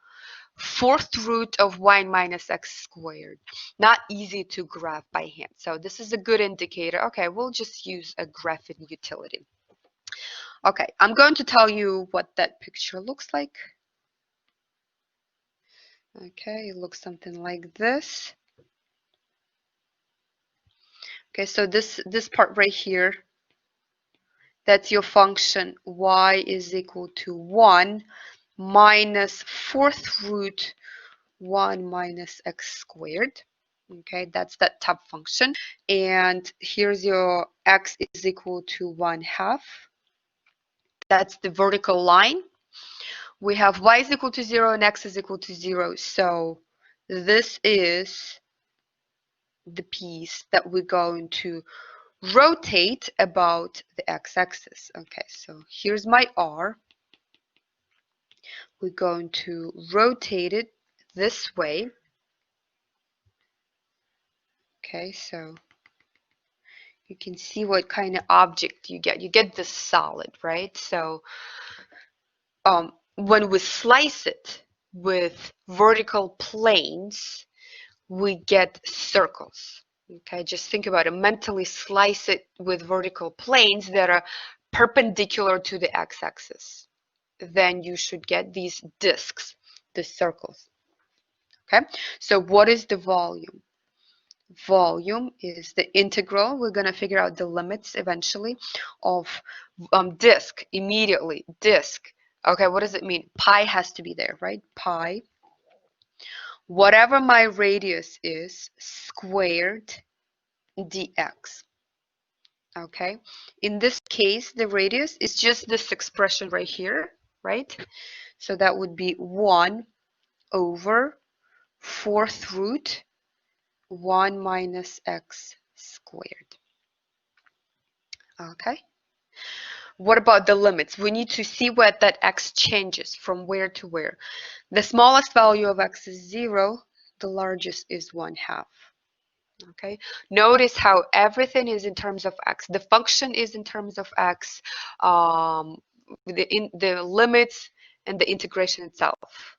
A: 4th root of y minus x squared. Not easy to graph by hand. So this is a good indicator. Okay, we'll just use a graphing utility. Okay, I'm going to tell you what that picture looks like. Okay, it looks something like this. Okay, so this part right here, that's your function y is equal to 1 minus 4th root 1 minus x squared. Okay, that's that top function. And here's your x is equal to 1/2. That's the vertical line. We have y is equal to 0 and x is equal to 0. So this is the piece that we're going to rotate about the x-axis. Okay, so here's my r. We're going to rotate it this way. Okay, so you can see what kind of object you get. You get this solid, right? So when we slice it with vertical planes, we get circles. Okay, just think about it. Mentally slice it with vertical planes that are perpendicular to the x-axis. Then you should get these discs, the circles. Okay, so what is the volume? volume is the integral. We're going to figure out the limits eventually of disk immediately. Disk. Okay, what does it mean? Pi has to be there, right? Pi. Whatever my radius is, squared dx. Okay, in this case, the radius is just this expression right here, right? So that would be 1 over 4th root 1 minus x squared. Okay. What about the limits? We need to see where that x changes from where to where. The smallest value of x is 0. The largest is 1/2. Okay. Notice how everything is in terms of x. The function is in terms of x. The limits and the integration itself.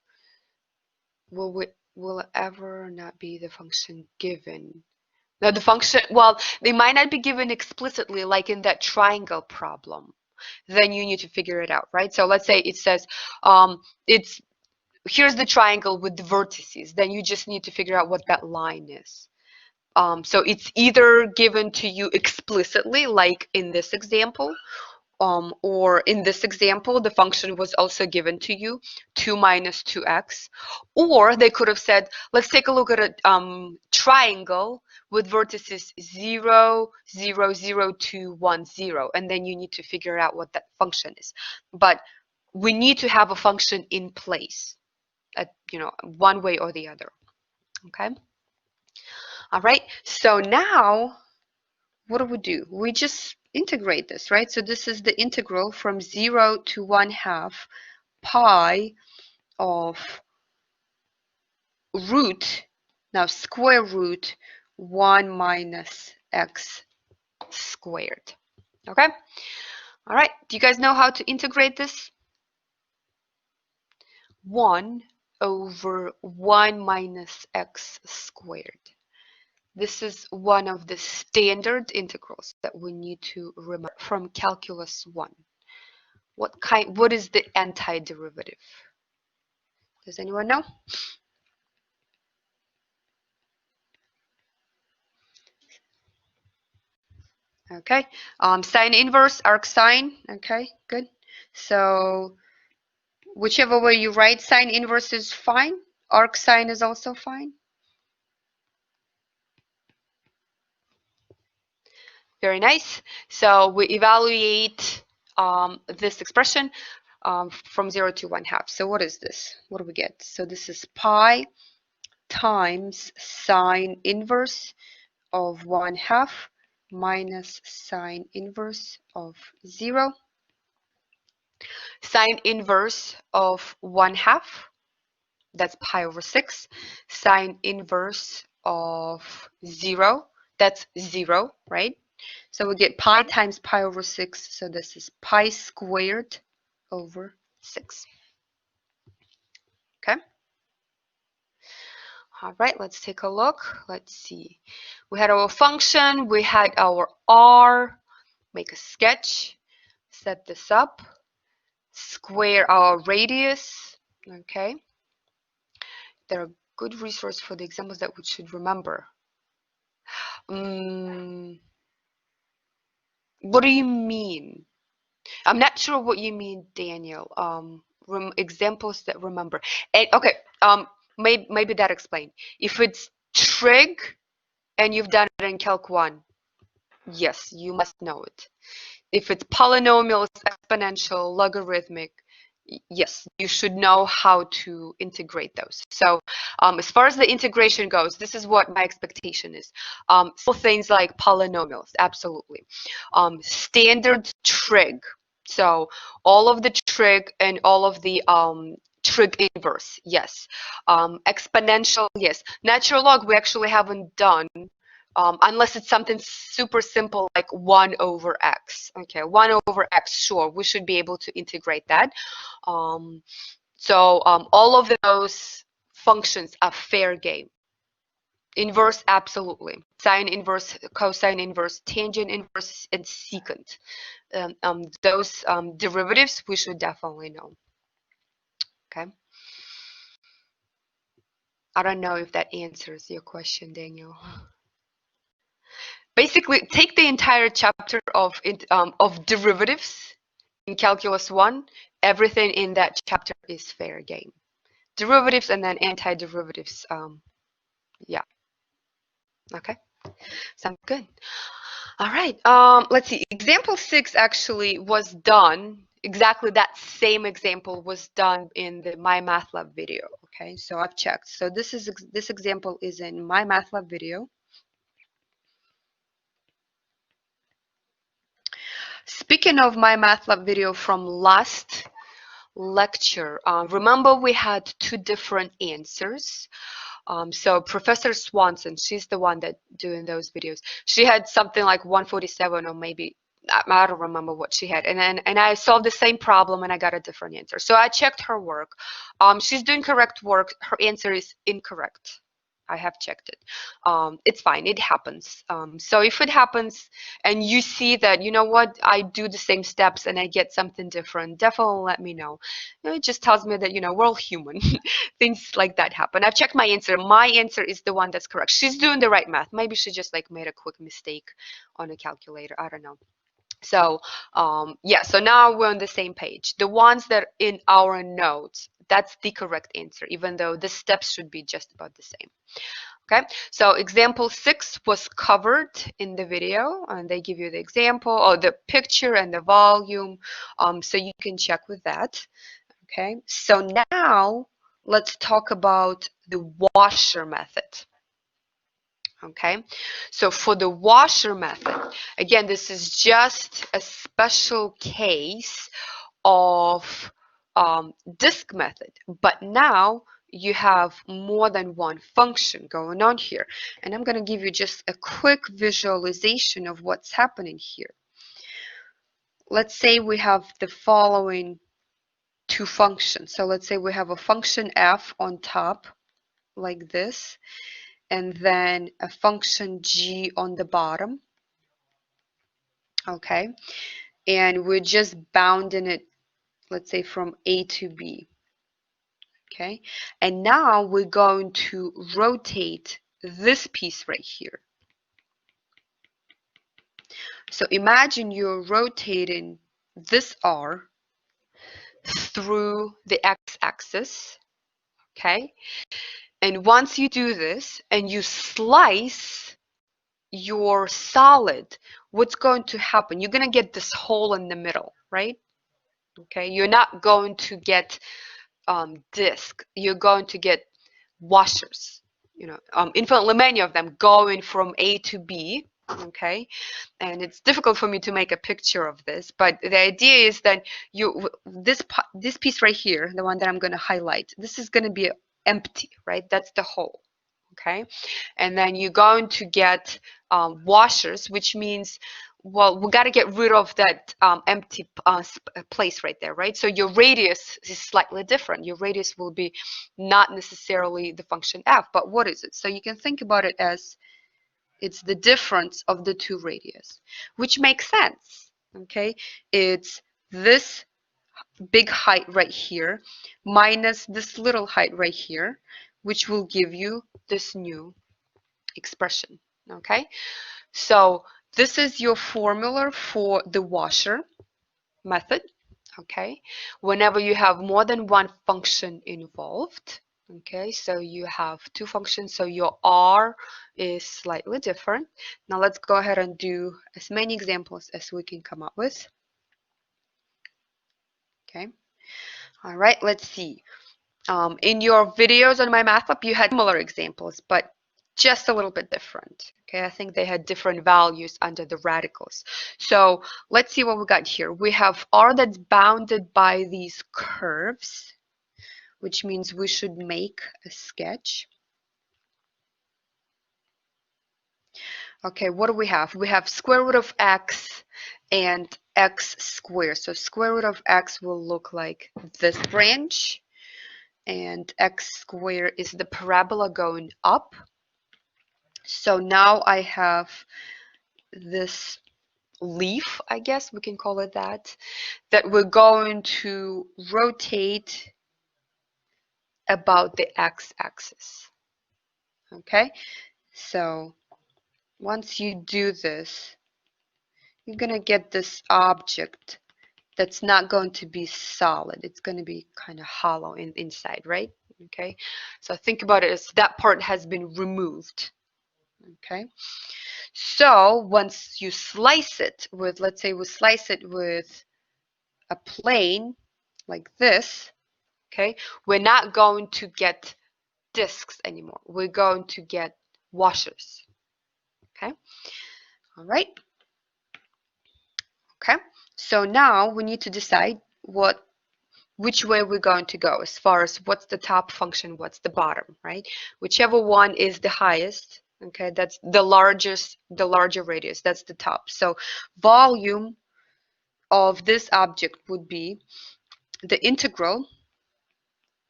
A: Will ever not be the function given? Now the function, well, they might not be given explicitly like in that triangle problem. Then you need to figure it out, right? So let's say it says here's the triangle with the vertices. Then you just need to figure out what that line is. So it's either given to you explicitly, like in this example, or in this example, the function was also given to you, 2 minus 2x. Or they could have said, let's take a look at a triangle with vertices 0, 0, 0, 2, 1, 0. And then you need to figure out what that function is. But we need to have a function in place, one way or the other. Okay? All right. So now, what do? We just integrate this, right? So this is the integral from 0 to 1/2 pi of root, now square root 1 minus x squared. Okay? All right. Do you guys know how to integrate this? 1 over 1 minus x squared. This is one of the standard integrals that we need to remember from calculus 1. What is the antiderivative? Does anyone know? Okay, sine inverse, arcsine. Okay, good. So whichever way you write, sine inverse is fine. Arcsine is also fine. Very nice. So we evaluate this expression from 0 to 1/2. So what is this? What do we get? So this is pi times sine inverse of 1/2 minus sine inverse of 0. Sine inverse of 1/2, that's pi over 6. Sine inverse of 0, that's 0, right? So we get pi times pi over 6, so this is pi squared over 6. Okay? All right, let's take a look. Let's see. We had our function, we had our R, make a sketch, set this up, square our radius, okay? They're a good resource for the examples that we should remember. What do you mean? I'm not sure what you mean, Daniel. Examples that remember. And, okay, maybe that explain. If it's trig and you've done it in Calc 1, yes, you must know it. If it's polynomials, exponential, logarithmic, yes, you should know how to integrate those. So as far as the integration goes, this is what my expectation is. So things like polynomials, absolutely. Standard trig. So all of the trig and all of the trig inverse, yes. Exponential, yes. Natural log, we actually haven't done. Unless it's something super simple like 1 over x. Okay, 1 over x, sure, we should be able to integrate that. So all of those functions are fair game. Inverse, absolutely. Sine inverse, cosine inverse, tangent inverse, and secant. Those derivatives we should definitely know. Okay. I don't know if that answers your question, Daniel. basically take the entire chapter of derivatives in Calculus 1. Everything in that chapter is fair game. Derivatives and then anti-derivatives. Yeah. Okay. Sounds good. All right. Let's see. Example 6 actually was done. Exactly that same example was done in the MyMathLab video. Okay. So I've checked. So this example is in MyMathLab video. Speaking of MyMathLab video from last lecture, remember we had 2 different answers. So Professor Swanson, she's the one that doing those videos. She had something like 147 or maybe I don't remember what she had. And I solved the same problem and I got a different answer. So I checked her work. She's doing correct work. Her answer is incorrect. I have checked it. It's fine. It happens. So if it happens and you see that, you know what, I do the same steps and I get something different, definitely let me know. It just tells me that, you know, we're all human. Things like that happen. I've checked my answer. My answer is the one that's correct. She's doing the right math. Maybe she just like made a quick mistake on a calculator. I don't know. So yeah, so now we're on the same page. The ones that are in our notes, that's the correct answer, even though the steps should be just about the same. Okay, so example 6 was covered in the video, and they give you the example or the picture and the volume, so you can check with that. Okay, so now let's talk about the washer method. Okay, so for the washer method, again, this is just a special case of disk method, but now you have more than one function going on here. And I'm going to give you just a quick visualization of what's happening here. Let's say we have the following 2 functions. So let's say we have a function f on top like this, and then a function g on the bottom. Okay, and we're just bounding it, let's say from A to B. Okay, and now we're going to rotate this piece right here. So imagine you're rotating this R through the x-axis. Okay, and once you do this and you slice your solid, what's going to happen? You're going to get this hole in the middle, right? Okay, you're not going to get disk. You're going to get washers, you know, infinitely many of them going from A to B. Okay, and it's difficult for me to make a picture of this, but the idea is that this piece right here, the one that I'm going to highlight, this is going to be empty, right? That's the hole. Okay, and then you're going to get washers, which means, well, we got to get rid of that empty place right there, right? So your radius is slightly different. Your radius will be not necessarily the function f, but what is it? So you can think about it as it's the difference of the 2 radius, which makes sense. Okay, it's this big height right here minus this little height right here, which will give you this new expression. Okay, so this is your formula for the washer method. Okay, whenever you have more than one function involved. Okay, so you have 2 functions, so your R is slightly different. Now let's go ahead and do as many examples as we can come up with. Okay, all right, let's see. In your videos on MyMathLab, you had similar examples, but just a little bit different. Okay, I think they had different values under the radicals. So let's see what we got here. We have R that's bounded by these curves, which means we should make a sketch. Okay, what do we have? We have square root of x and x squared. So square root of x will look like this branch, and x squared is the parabola going up. So now I have this leaf, I guess we can call it that we're going to rotate about the x-axis. Okay, so once you do this, you're going to get this object that's not going to be solid. It's going to be kind of hollow inside, right? Okay, so think about it as that part has been removed. Okay, so once you slice it with, let's say we slice it with a plane like this, okay, we're not going to get discs anymore. We're going to get washers. Okay, all right. Okay, so now we need to decide which way we're going to go as far as what's the top function, what's the bottom, right? Whichever one is the highest, okay, that's the larger radius, that's the top. So volume of this object would be the integral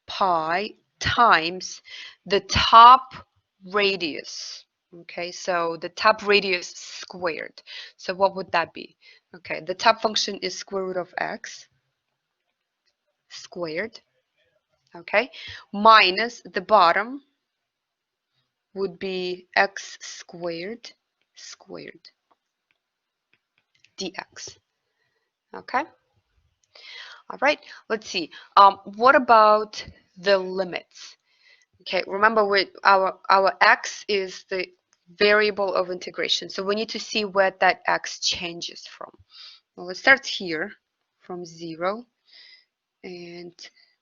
A: pi times the top radius. Okay, so the top radius squared. So what would that be? Okay, the top function is square root of x squared. Okay, minus the bottom would be x squared dx. Okay, all right, let's see. What about the limits? Okay, remember with our x is the variable of integration, so we need to see where that x changes from. Well, it starts here from 0 and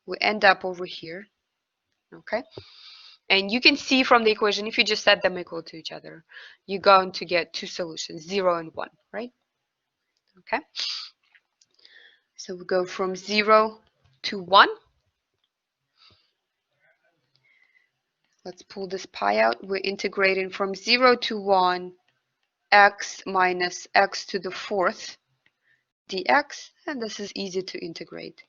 A: we end up over here. Okay, and you can see from the equation, if you just set them equal to each other, you're going to get two solutions, 0 and 1, right? Okay, so we go from 0 to 1. Let's pull this pi out. We're integrating from 0 to 1, x minus x to the 4th dx, and this is easy to integrate.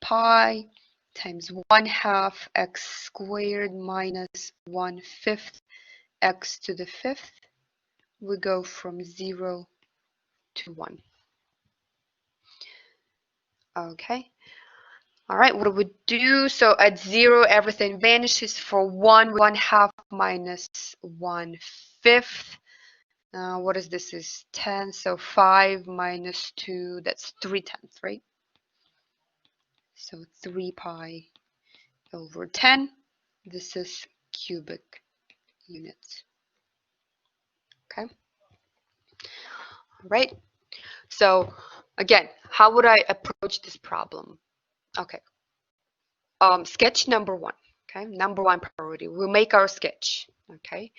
A: Pi times 1/2 x squared minus 1/5 x to the 5th. We go from 0 to 1. Okay. All right, what do we do? So at 0, everything vanishes. For 1, 1/2 minus 1/5. What is this? Is 10. So 5 minus 2, that's 3/10, right? So 3 pi over 10. This is cubic units. Okay. All right. So again, how would I approach this problem? Okay. Sketch number 1. Okay, number 1 priority. We'll make our sketch. Okay.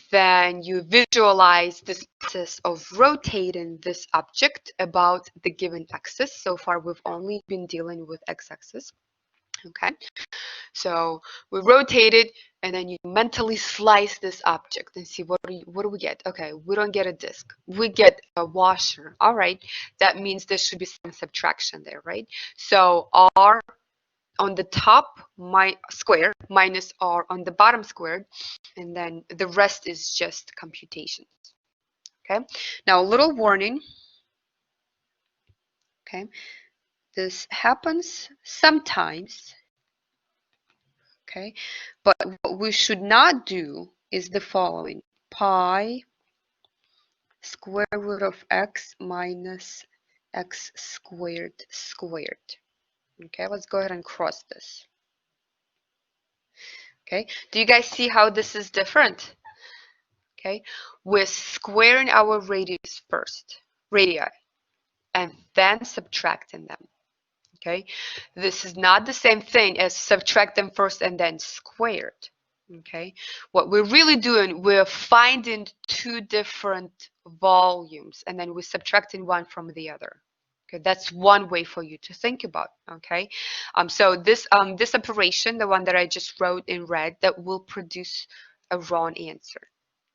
A: Then you visualize this process of rotating this object about the given axis. So far, we've only been dealing with x-axis. Okay, so we rotate it, and then you mentally slice this object and see what do we get? Okay, we don't get a disc. We get a washer. All right, that means there should be some subtraction there, right? So r on the top square minus r on the bottom squared, and then the rest is just computations. Okay, now a little warning. Okay, this happens sometimes. Okay, but what we should not do is the following: pi square root of x minus x squared squared. Okay, let's go ahead and cross this. Okay, do you guys see how this is different? Okay, we're squaring our radius first, radii, and then subtracting them. Okay, this is not the same thing as subtract them first and then squared. Okay, what we're really doing, we're finding two different volumes and then we're subtracting one from the other. Okay, that's one way for you to think about. Okay, so this operation, the one that I just wrote in red, that will produce a wrong answer.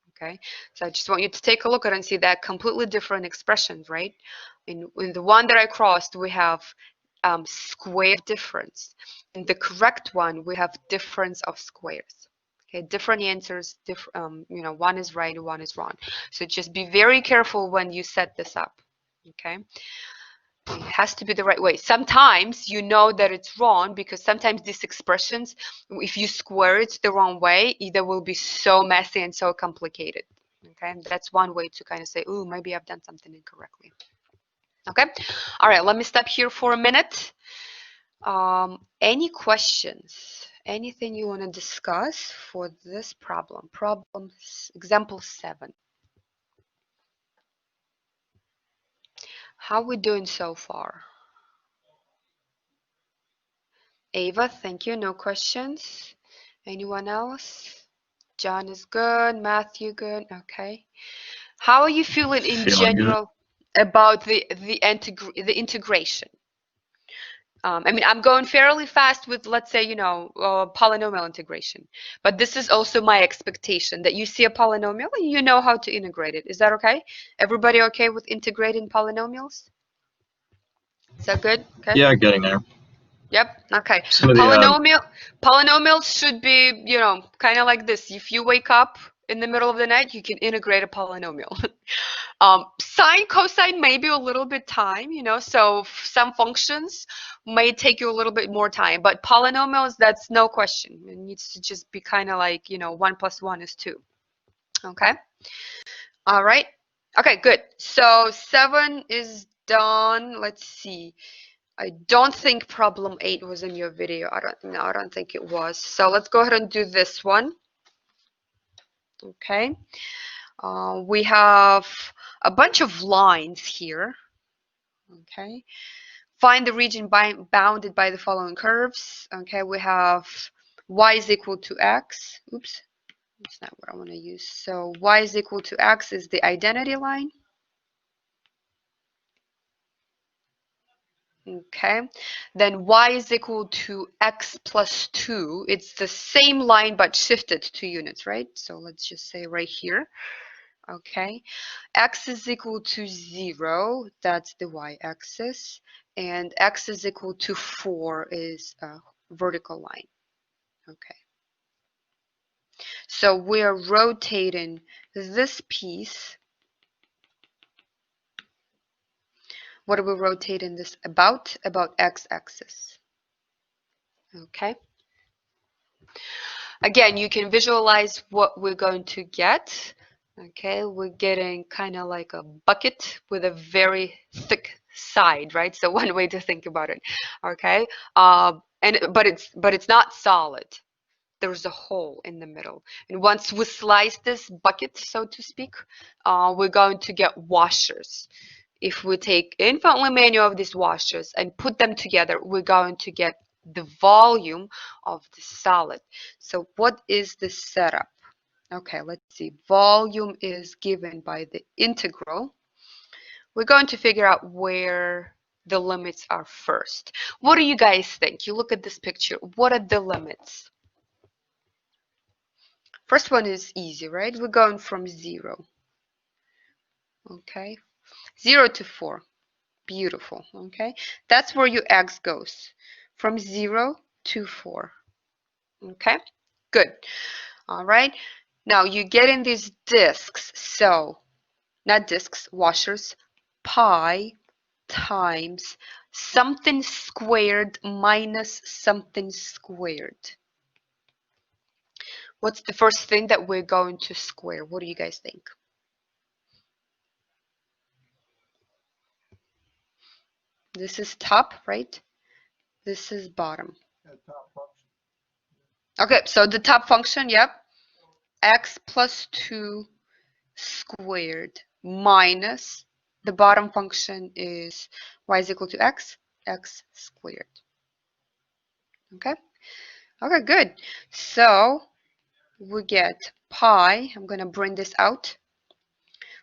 A: Okay, so I just want you to take a look at it and see that completely different expressions, right? In the one that I crossed, we have square difference. In the correct one, we have difference of squares. Okay, different answers, you know, one is right and one is wrong. So just be very careful when you set this up. Okay, it has to be the right way. Sometimes you know that it's wrong because sometimes these expressions, if you square it the wrong way, either will be so messy and so complicated. Okay, that's one way to kind of say, ooh, maybe I've done something incorrectly. Okay, all right, let me stop here for a minute. Any questions? Anything you want to discuss for this problem? Example 7. How we doing so far? Ava, thank you. No questions. Anyone else? John is good. Matthew, good. Okay. How are you feeling in
C: Feeling good.
A: general about the integration? I mean, I'm going fairly fast with, let's say, polynomial integration. But this is also my expectation that you see a polynomial and you know how to integrate it. Is that okay? Everybody okay with integrating polynomials? Is that good? Okay.
C: Yeah, getting there.
A: Yep. Okay.
C: Some of the
A: Polynomials should be, kind of like this. If you wake up in the middle of the night, you can integrate a polynomial. Sine, cosine, maybe a little bit time, so some functions may take you a little bit more time, but polynomials, that's no question. It needs to just be kind of like, 1 + 1 is 2. Okay. All right. Okay, good. So 7 is done. Let's see. I don't think problem 8 was in your video. I don't think it was. So let's go ahead and do this one. Okay. We have a bunch of lines here. Okay. Find the region bounded by the following curves. Okay, we have y is equal to x. Oops, that's not what I want to use. So y is equal to x is the identity line. Okay, then y is equal to x plus 2. It's the same line but shifted 2 units, right? So let's just say right here. Okay, x is equal to 0. That's the y-axis. And x is equal to 4 is a vertical line. Okay. So we're rotating this piece. What are we rotating this about? About x-axis. Okay. Again, you can visualize what we're going to get. Okay, we're getting kind of like a bucket with a very thick side, right? So one way to think about it. Okay, but it's not solid. There's a hole in the middle, and once we slice this bucket, so to speak, we're going to get washers. If we take infinitely many of these washers and put them together, we're going to get the volume of the solid. So what is the setup? Okay, let's see. Volume is given by the integral. We're going to figure out where the limits are first. What do you guys think? You look at this picture. What are the limits? First one is easy, right? We're going from 0. Okay, 0 to 4. Beautiful. Okay, that's where your x goes, from 0 to 4. Okay, good. All right, now you get in these discs. So, not discs, washers, pi times something squared minus something squared. What's the first thing that we're going to square? What do you guys think? This is top, right? This is bottom.
B: Top function.
A: Okay, so the top function, yep. X plus 2 squared minus the bottom function is y is equal to x squared. Okay? Okay, good. So we get pi, I'm going to bring this out,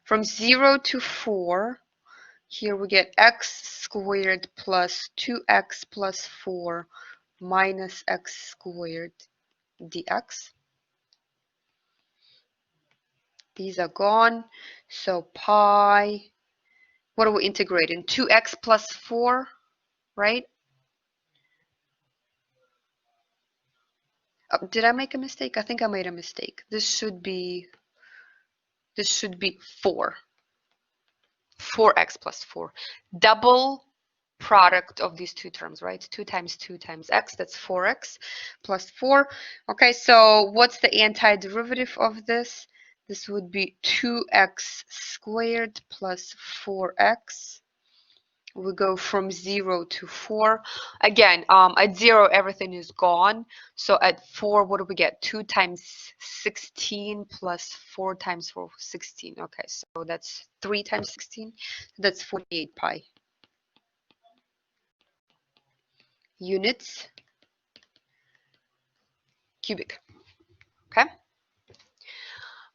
A: from 0 to 4. Here we get x squared plus 2x plus 4 minus x squared dx. These are gone. So pi, what are we integrating? 2x plus 4, right? Oh, did I make a mistake? I think I made a mistake. This should be 4. 4x plus 4. Double product of these two terms, right? 2 times 2 times x, that's 4x plus 4. Okay, so what's the antiderivative of this? This would be 2x squared plus 4x. We go from 0 to 4. Again, at 0, everything is gone. So at 4, what do we get? 2 times 16 plus 4 times 4, 16. Okay, so that's 3 times 16. That's 48 pi. Units cubic. Okay.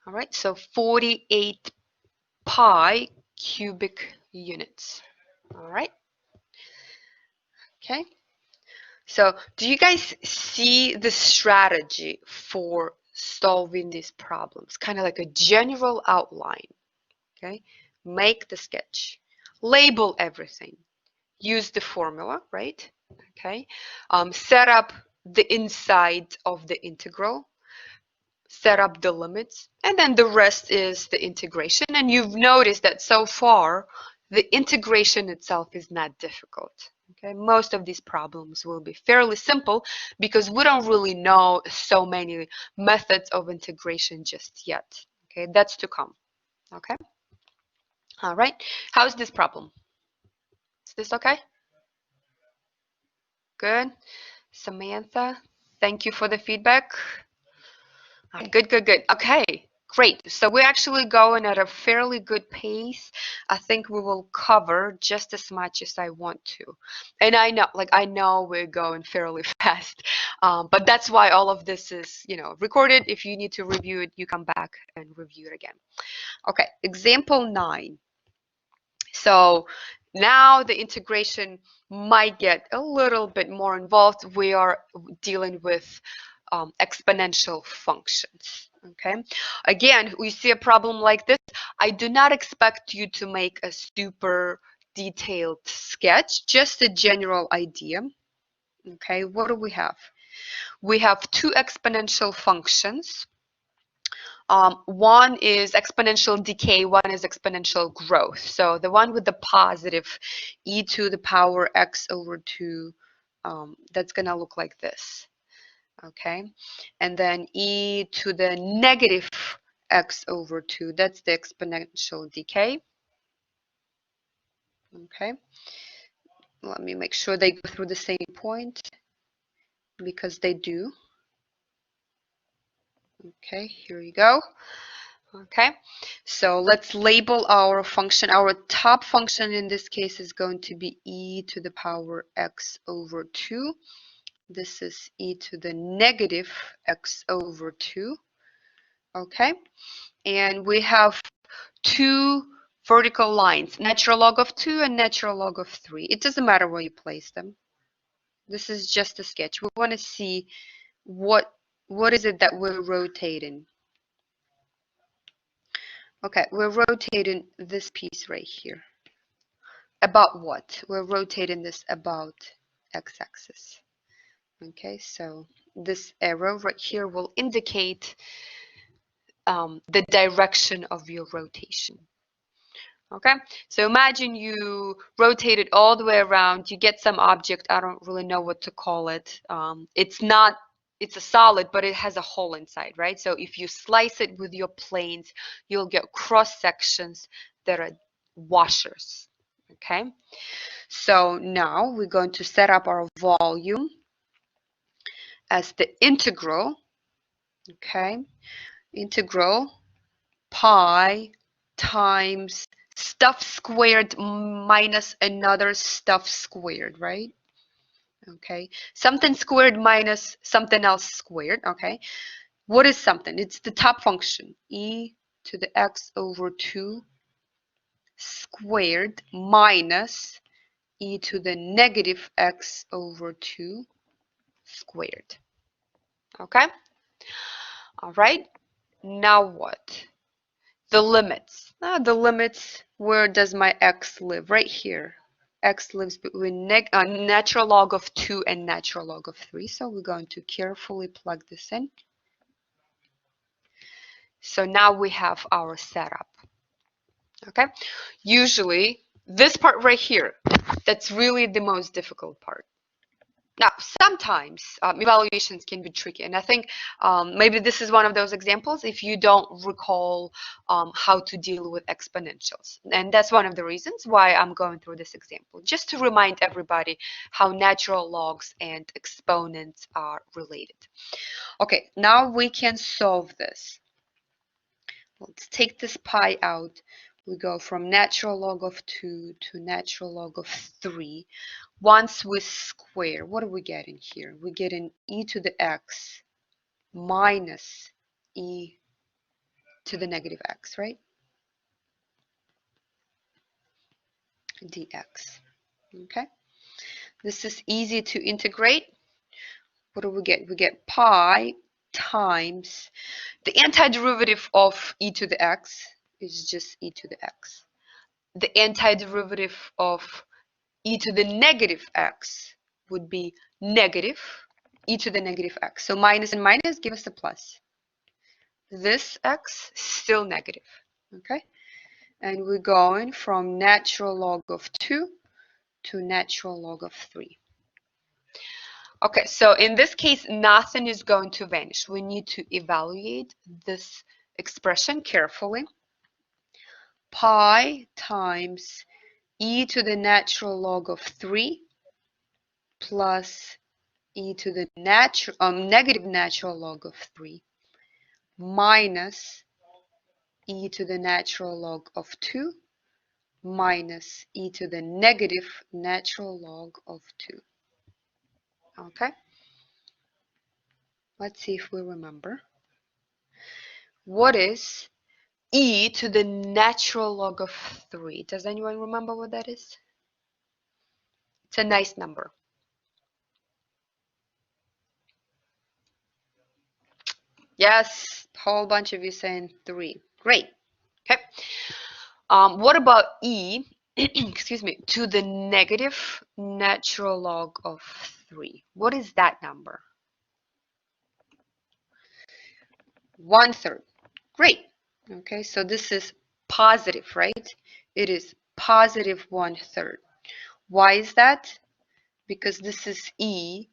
A: All right, so 48 pi cubic units. All right. Okay. So do you guys see the strategy for solving these problems? Kind of like a general outline. Okay. Make the sketch. Label everything. Use the formula, right? Okay. Set up the inside of the integral. Set up the limits, and then the rest is the integration. And you've noticed that so far the integration itself is not difficult. Okay, most of these problems will be fairly simple because we don't really know so many methods of integration just yet. Okay, that's to come. Okay, all right. How's this problem? Is this okay? Good. Samantha, thank you for the feedback. Good, good, good. Okay, great. So we're actually going at a fairly good pace. I think we will cover just as much as I want to. And I know we're going fairly fast, but that's why all of this is, recorded. If you need to review it, you come back and review it again. Okay, example 9. So now the integration might get a little bit more involved. We are dealing with exponential functions. Okay. Again, we see a problem like this. I do not expect you to make a super detailed sketch, just a general idea. Okay. What do we have? We have two exponential functions. One is exponential decay, one is exponential growth. So the one with the positive e to the power x over 2, that's going to look like this. Okay, and then e to the negative x over 2, that's the exponential decay. Okay, let me make sure they go through the same point, because they do. Okay, here you go. Okay, so let's label our function. Our top function in this case is going to be e to the power x over 2. This is e to the negative x over 2. Okay, and we have two vertical lines, natural log of 2 and natural log of 3. It doesn't matter where you place them. This is just a sketch. We want to see what is it that we're rotating. Okay, we're rotating this piece right here. About what? We're rotating this about x-axis. Okay, so this arrow right here will indicate the direction of your rotation. Okay, so imagine you rotate it all the way around, you get some object, I don't really know what to call it. It's a solid, but it has a hole inside, right? So if you slice it with your planes, you'll get cross sections that are washers. Okay, so now we're going to set up our volume as the integral. Okay, integral pi times stuff squared minus another stuff squared, right? Okay, something squared minus something else squared. Okay, what is something? It's the top function, e to the x over 2 squared minus e to the negative x over 2 squared. Okay, all right, now what? The limits. The limits, where does my x live? Right here. X lives between natural log of 2 and natural log of 3. So we're going to carefully plug this in. So now we have our setup. Okay. Usually this part right here, that's really the most difficult part. Now, sometimes evaluations can be tricky, and I think maybe this is one of those examples if you don't recall how to deal with exponentials. And that's one of the reasons why I'm going through this example, just to remind everybody how natural logs and exponents are related. Okay, now we can solve this. Let's take this pi out. We go from natural log of 2 to natural log of 3. Once we square, what are we getting here? We get an e to the x minus e to the negative x, right? dx. Okay. This is easy to integrate. What do we get? We get pi times the antiderivative of e to the x is just e to the x. The antiderivative of e to the negative x would be negative e to the negative x. So minus and minus give us a plus. This x still negative, okay? And we're going from natural log of 2 to natural log of 3. Okay, so in this case, nothing is going to vanish. We need to evaluate this expression carefully. Pi times e to the natural log of 3 plus e to the negative natural log of 3 minus e to the natural log of 2 minus e to the negative natural log of 2. Okay? Let's see if we remember. What is e to the natural log of 3? Does anyone remember what that is? It's a nice number. Yes, a whole bunch of you saying 3. Great. Okay. What about e, excuse me, to the negative natural log of 3? What is that number? 1/3. Great. Okay, so this is positive, right? It is positive 1/3. Why is that? Because this is e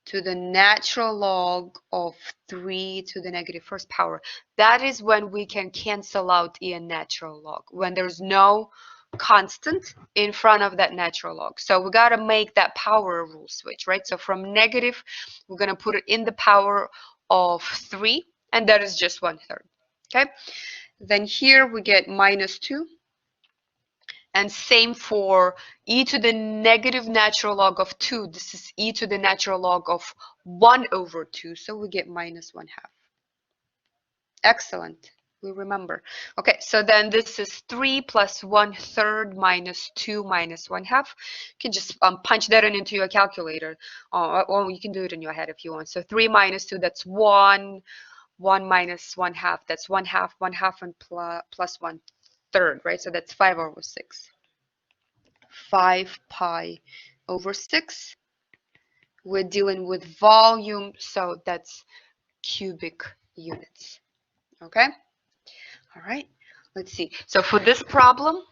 A: to the natural log of 3 to the negative first power. That is when we can cancel out e and natural log, when there's no constant in front of that natural log. So we got to make that power rule switch, right? So from negative, we're going to put it in the power of 3, and that is just 1/3. Okay, then here we get minus 2. And same for e to the negative natural log of 2. This is e to the natural log of 1/2. So we get minus 1/2. Excellent. We remember. Okay, so then this is 3 plus 1/3 minus 2 minus 1/2. You can just punch that into your calculator. Or you can do it in your head if you want. So 3 minus 2, that's 1. 1 minus 1/2, that's 1/2. 1/2 and plus 1/3, right? So that's 5/6. 5 pi over 6. We're dealing with volume, so that's cubic units. Okay? All right, let's see. So for this problem,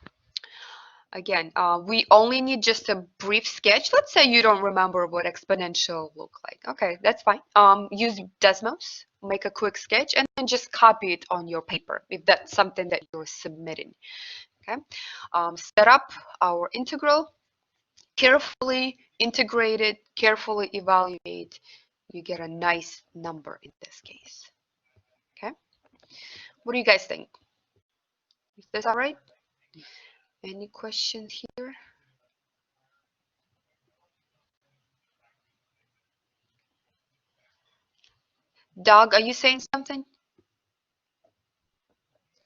A: again, we only need just a brief sketch. Let's say you don't remember what exponential look like. Okay, that's fine. Use Desmos, make a quick sketch, and then just copy it on your paper if that's something that you're submitting. Okay, set up our integral, carefully integrate it, carefully evaluate. You get a nice number in this case. Okay, what do you guys think? Is this all right? Any questions here? Doug, are you saying something?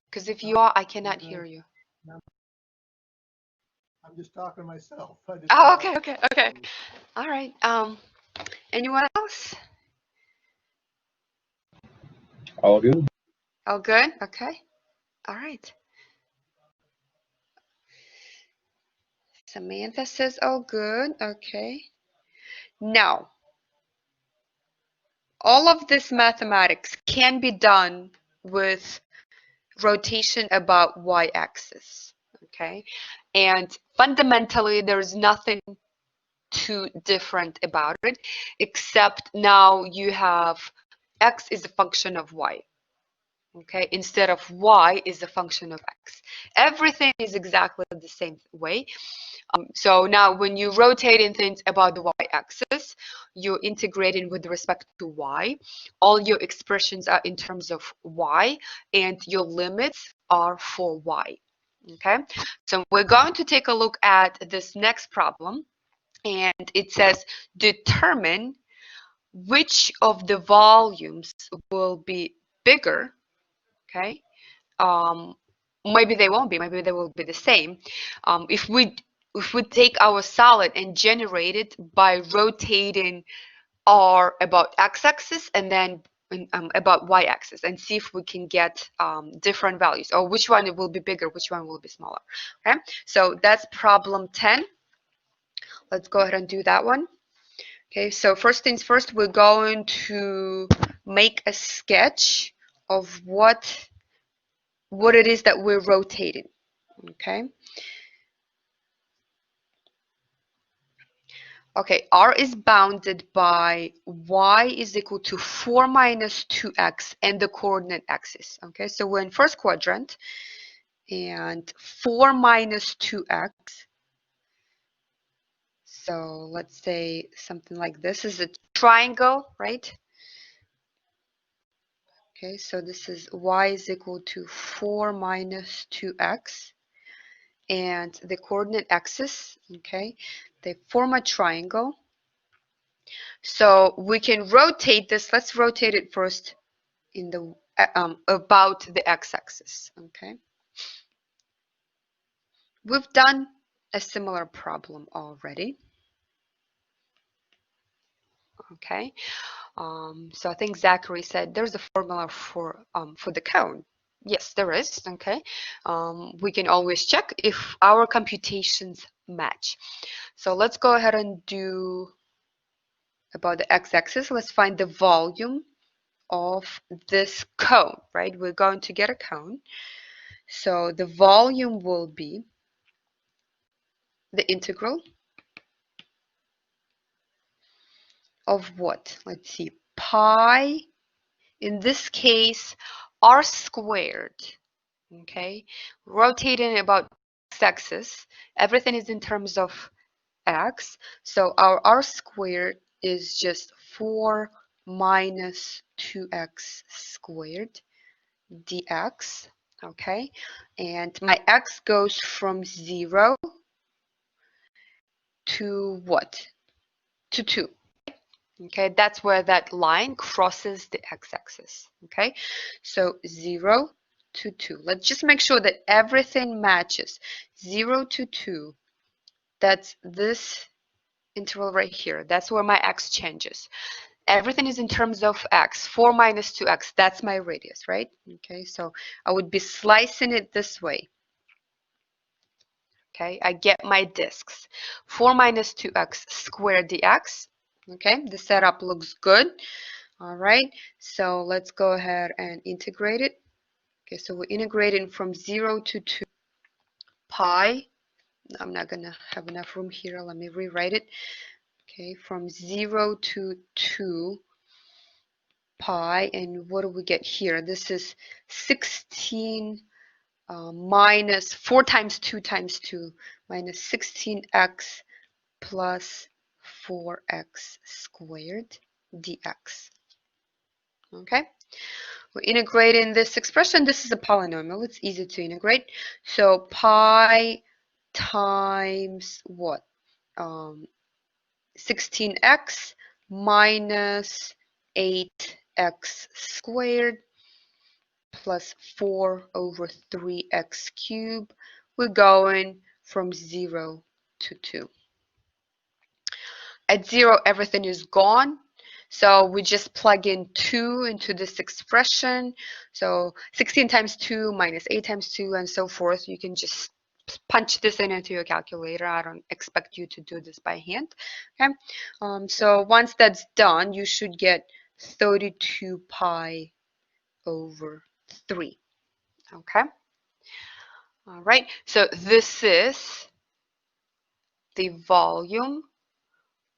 A: Because if you are, I cannot hear you.
B: I'm just talking to myself.
A: Oh, okay. All right. Anyone else?
C: All good.
A: All good? Okay. All right. Samantha says all good. Okay. Now, all of this mathematics can be done with rotation about y-axis. Okay. And fundamentally, there's nothing too different about it, except now you have x is a function of y. Okay, instead of y is a function of x. Everything is exactly the same way. So now when you rotate in things about the y-axis, you're integrating with respect to y. All your expressions are in terms of y, and your limits are for y. Okay, so we're going to take a look at this next problem, and it says determine which of the volumes will be bigger. Okay, maybe they won't be, maybe they will be the same. If we take our solid and generate it by rotating r about x-axis and then about y-axis, and see if we can get different values, or which one will be bigger, which one will be smaller. Okay, so that's problem 10. Let's go ahead and do that one. Okay, so first things first, we're going to make a sketch of what it is that we're rotating. Okay. Okay, R is bounded by y is equal to 4 minus 2x and the coordinate axis. Okay, so we're in first quadrant, and 4 minus 2x. So let's say something like this is a triangle, right? Okay, so this is y is equal to 4 minus 2x. And the coordinate axis, okay, they form a triangle. So we can rotate this. Let's rotate it first in the about the x-axis. Okay, we've done a similar problem already. Okay, so I think Zachary said there's a formula for the cone. Yes, there is. Okay, we can always check if our computations match. So let's go ahead and do about the x-axis. Let's find the volume of this cone, right? We're going to get a cone. So the volume will be the integral of what? Let's see, pi, in this case, r squared. Okay, rotating about x-axis, everything is in terms of x. So our r squared is just 4 minus 2x squared dx. Okay, and my x goes from 0 to what? To 2. Okay, that's where that line crosses the x-axis. Okay, so 0 to 2. Let's just make sure that everything matches. 0 to 2, that's this interval right here. That's where my x changes. Everything is in terms of x. 4 minus 2x, that's my radius, right? Okay, so I would be slicing it this way. Okay, I get my disks. 4 minus 2x squared dx. Okay, the setup looks good. All right, so let's go ahead and integrate it. Okay, so we're integrating from 0 to 2 pi. I'm not gonna have enough room here. Let me rewrite it. Okay, from 0 to 2 pi, and what do we get here? This is 16 minus 4 times 2 times 2 minus 16x plus 4x squared dx. Okay, we're integrating this expression. This is a polynomial. It's easy to integrate. So pi times what? 16x minus 8x squared plus 4 over 3x cubed. We're going from 0 to 2. At 0, everything is gone. So we just plug in 2 into this expression. So 16 times 2 minus 8 times 2 and so forth. You can just punch this into your calculator. I don't expect you to do this by hand. Okay. So once that's done, you should get 32 pi over 3. Okay. All right. So this is the volume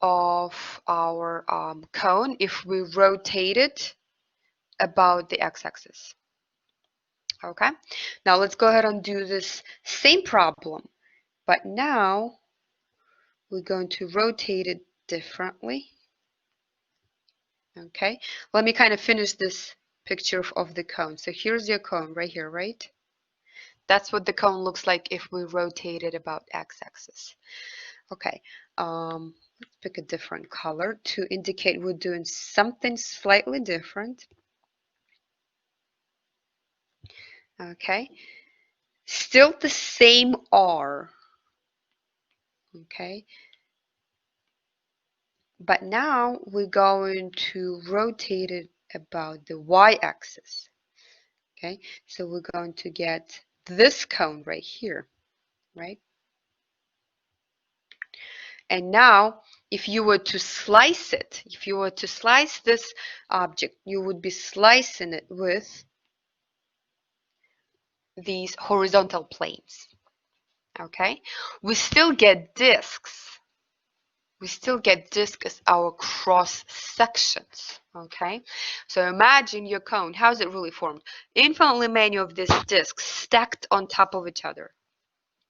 A: of our cone if we rotate it about the x-axis. Okay, now let's go ahead and do this same problem, but now we're going to rotate it differently. Okay, let me kind of finish this picture of the cone. So here's your cone right here, right? That's what the cone looks like if we rotate it about x-axis. Okay, let's pick a different color to indicate we're doing something slightly different. Okay, still the same R. Okay, but now we're going to rotate it about the y-axis. Okay, so we're going to get this cone right here, right? And now, if you were to slice it, if you were to slice this object, you would be slicing it with these horizontal planes. Okay, we still get discs. We still get discs as our cross sections. Okay, so imagine your cone. How is it really formed? Infinitely many of these discs stacked on top of each other.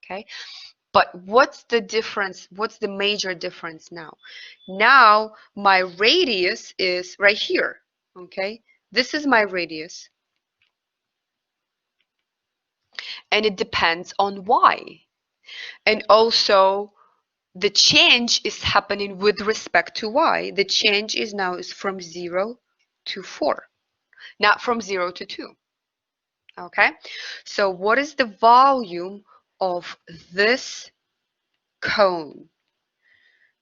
A: Okay, but what's the difference? What's the major difference now? Now my radius is right here. Okay, this is my radius, and it depends on y. And also, the change is happening with respect to y. The change is now from 0 to 4, not from 0 to 2. Okay, so what is the volume of this cone?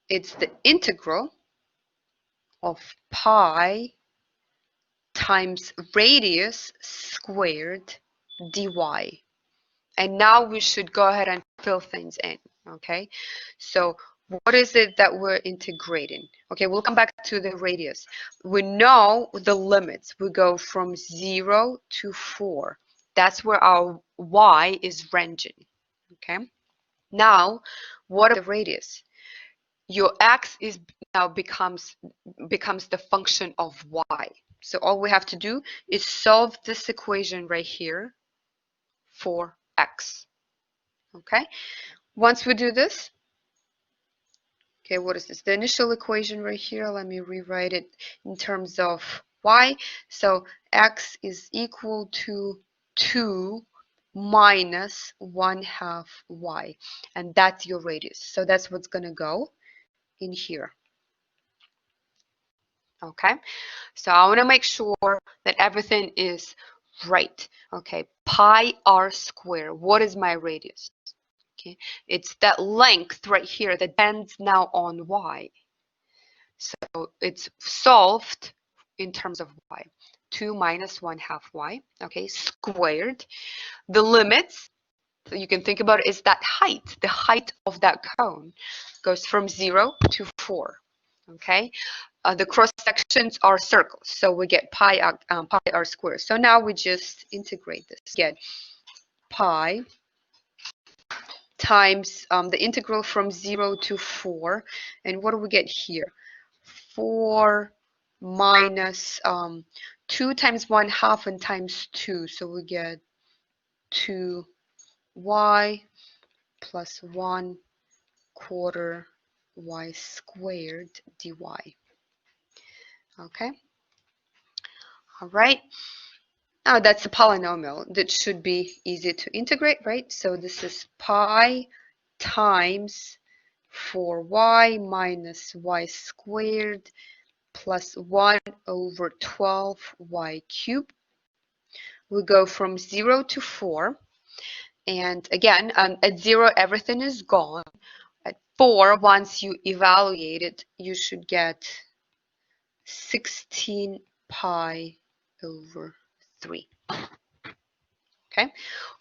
A: It's the integral of pi times radius squared dy. And now we should go ahead and fill things in. Okay, so what is it that we're integrating? Okay, we'll come back to the radius. We know the limits. We go from 0 to 4. That's where our y is ranging. Okay, now what is the radius? Your x is now becomes the function of y. So all we have to do is solve this equation right here for x. Okay, once we do this, okay, what is this? The initial equation right here, let me rewrite it in terms of y. So x is equal to 2 minus 1/2 y, and that's your radius. So that's what's going to go in here. Okay, so I want to make sure that everything is right. Okay, pi r squared. What is my radius? Okay, it's that length right here that depends now on y. So it's solved in terms of y. 2 minus 1/2 y, okay, squared. The limits, so you can think about it, is that height. The height of that cone goes from 0 to 4, okay? The cross sections are circles, so we get pi r squared. So now we just integrate this. Get pi times the integral from 0 to 4. And what do we get here? 4 minus 2 times 1/2 and times 2. So we get 2y plus 1/4 y squared dy. Okay. All right. Now that's a polynomial that should be easy to integrate, right? So this is pi times 4y minus y squared plus 1 over 12y cubed. We go from 0 to 4. And again, at 0, everything is gone. At 4, once you evaluate it, you should get 16 pi over 3. Okay,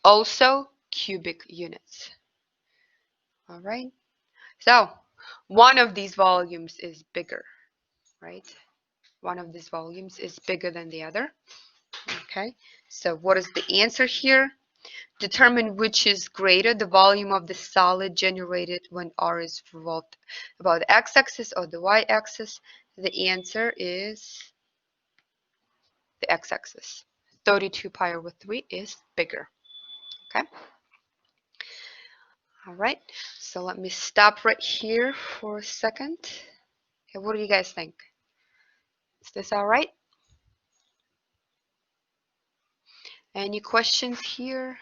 A: also cubic units. All right, so one of these volumes is bigger, right? One of these volumes is bigger than the other. Okay, so what is the answer here? Determine which is greater, the volume of the solid generated when R is revolved about the x-axis or the y-axis. The answer is the x-axis. 32 pi over 3 is bigger. Okay. All right. So let me stop right here for a second. Okay, what do you guys think? Is this all right? Any questions here?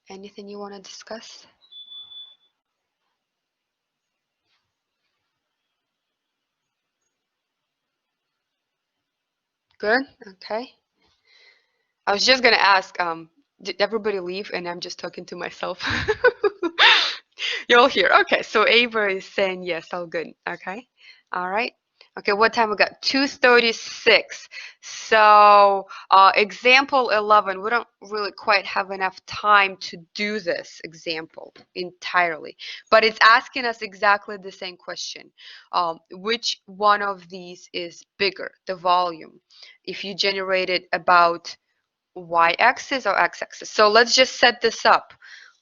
A: Anything you want to discuss? Good. Okay. I was just gonna ask, did everybody leave? And I'm just talking to myself. You're all here. Okay, so Ava is saying yes, all good. Okay. All right. Okay, what time we got? 2:36. So example 11, we don't really quite have enough time to do this example entirely, but it's asking us exactly the same question. Which one of these is bigger, the volume? If you generated about y-axis or x-axis. So let's just set this up.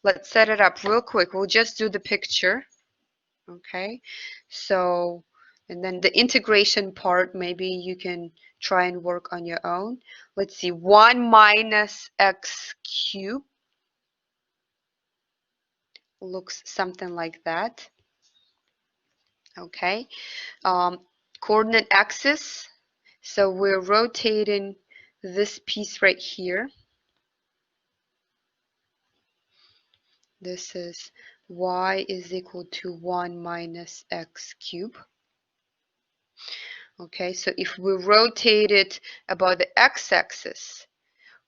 A: Let's set it up real quick. We'll just do the picture. Okay. So, and then the integration part, maybe you can try and work on your own. Let's see, 1 minus x cubed looks something like that. Okay. Coordinate axis. So we're rotating this piece right here. This is y is equal to 1 minus x cubed. Okay, so if we rotate it about the x-axis,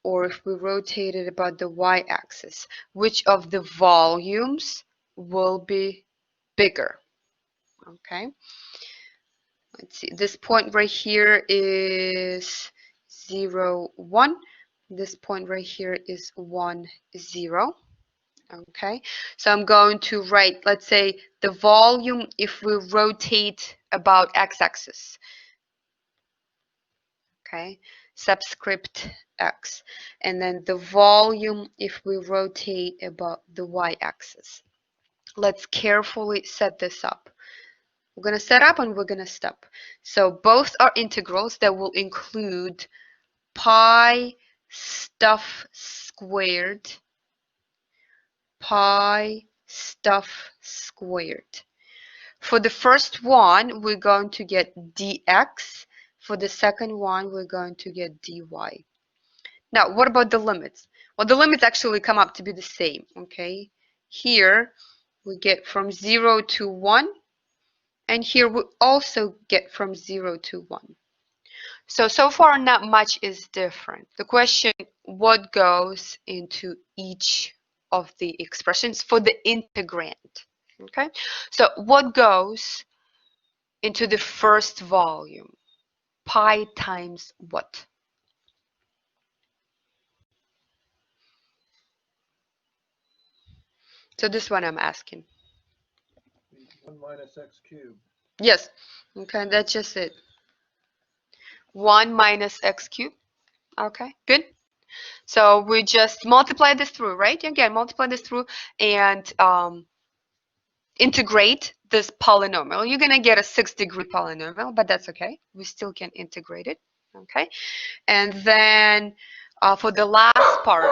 A: or if we rotate it about the y-axis, which of the volumes will be bigger? Okay, let's see. This point right here is 0, 1. This point right here is 1, 0. Okay, so I'm going to write, let's say, the volume if we rotate about x-axis. Okay, subscript x. And then the volume if we rotate about the y-axis. Let's carefully set this up. We're going to set up and we're going to stop. So both are integrals that will include pi stuff squared, pi stuff squared. For the first one, we're going to get dx. For the second one, we're going to get dy. Now, what about the limits? Well, the limits actually come up to be the same, okay? Here, we get from 0 to 1, and here we also get from 0 to 1. So far, not much is different. The question, what goes into each of the expressions for the integrand? Okay, so what goes into the first volume? Pi times what? So this one I'm asking.
B: 1 minus x cubed.
A: Yes, okay, that's just it. 1 minus x cubed. Okay, good. So we just multiply this through, right? Again, multiply this through and integrate this polynomial. You're going to get a 6-degree polynomial, but that's okay. We still can integrate it, okay? And then for the last part,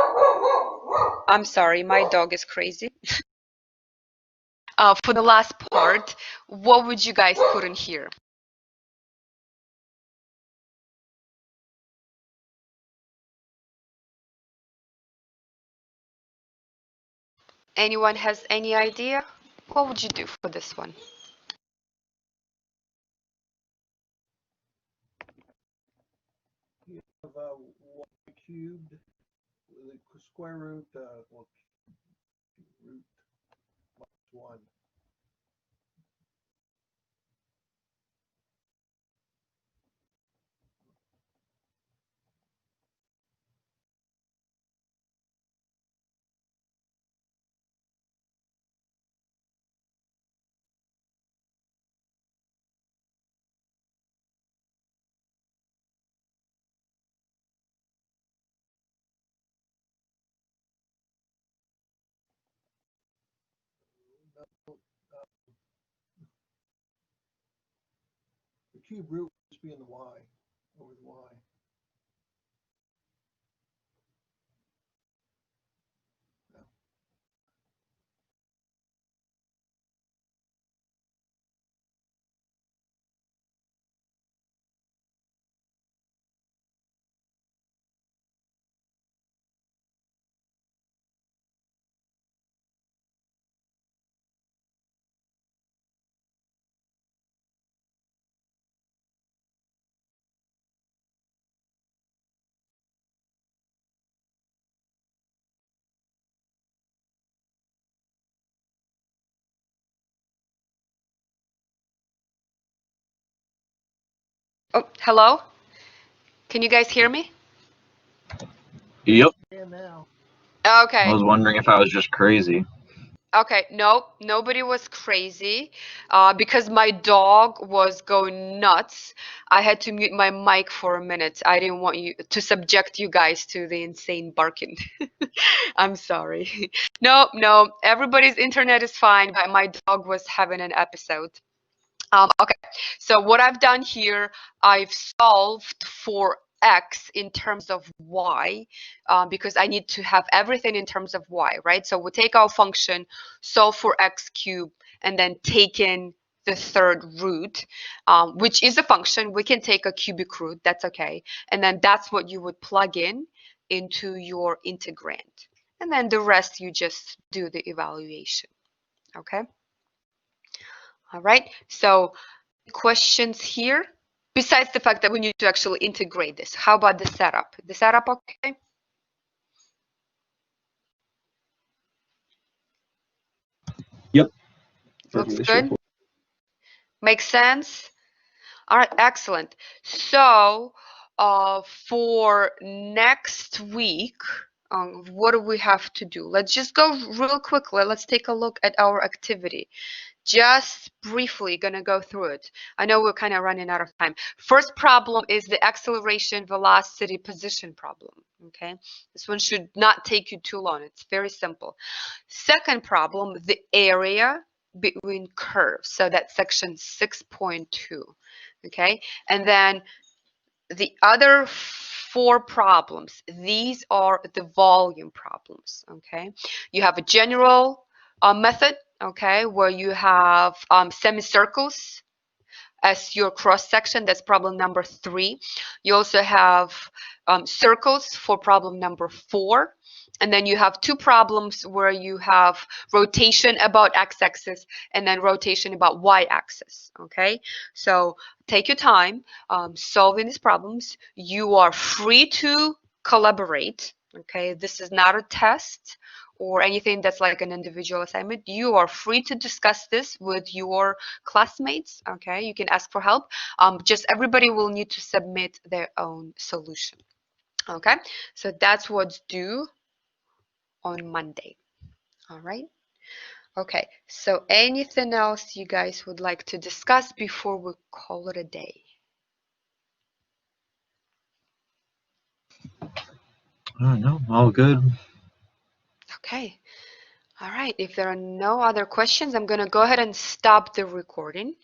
A: I'm sorry, my dog is crazy. For the last part, what would you guys put in here? Anyone has any idea? What would you do for this one?
B: You have y cubed, the square root, well, root minus 1. the cube root would just be in the y, over the y.
A: Oh, hello? Can you guys hear me?
C: Yep.
B: And now,
A: Okay.
C: I was wondering if I was just crazy.
A: Okay, nope, nobody was crazy. Because my dog was going nuts, I had to mute my mic for a minute. I didn't want you to subject you guys to the insane barking. I'm sorry. No, everybody's internet is fine, but my dog was having an episode. Okay, so what I've done here, I've solved for x in terms of y, because I need to have everything in terms of y, right? So we take our function, solve for x cubed, and then take in the third root, which is a function. We can take a cubic root, that's okay. And then that's what you would plug in into your integrand. And then the rest, you just do the evaluation, okay? All right, so questions here? Besides the fact that we need to actually integrate this, how about the setup? The setup okay?
C: Yep.
A: Looks
C: Perfectly
A: good?
C: straightforward.
A: Makes sense? All right, excellent. So for next week, what do we have to do? Let's just go real quickly. Let's take a look at our activity. Just briefly gonna go through it. I know we're kind of running out of time. First problem is the acceleration, velocity, position problem, okay? This one should not take you too long. It's very simple. Second problem, the area between curves. So that's section 6.2, okay? And then the other 4 problems, these are the volume problems, okay? You have a general method, okay, where you have semicircles as your cross section. That's problem number 3. You also have circles for problem number 4. And then you have 2 problems where you have rotation about x-axis and then rotation about y-axis, okay? So take your time solving these problems. You are free to collaborate, okay? This is not a test or anything that's like an individual assignment. You are free to discuss this with your classmates, okay? You can ask for help. Just everybody will need to submit their own solution, okay? So that's what's due on Monday, all right? Okay, so anything else you guys would like to discuss before we call it a day?
C: No, all good.
A: Okay, all right. If there are no other questions, I'm going to go ahead and stop the recording.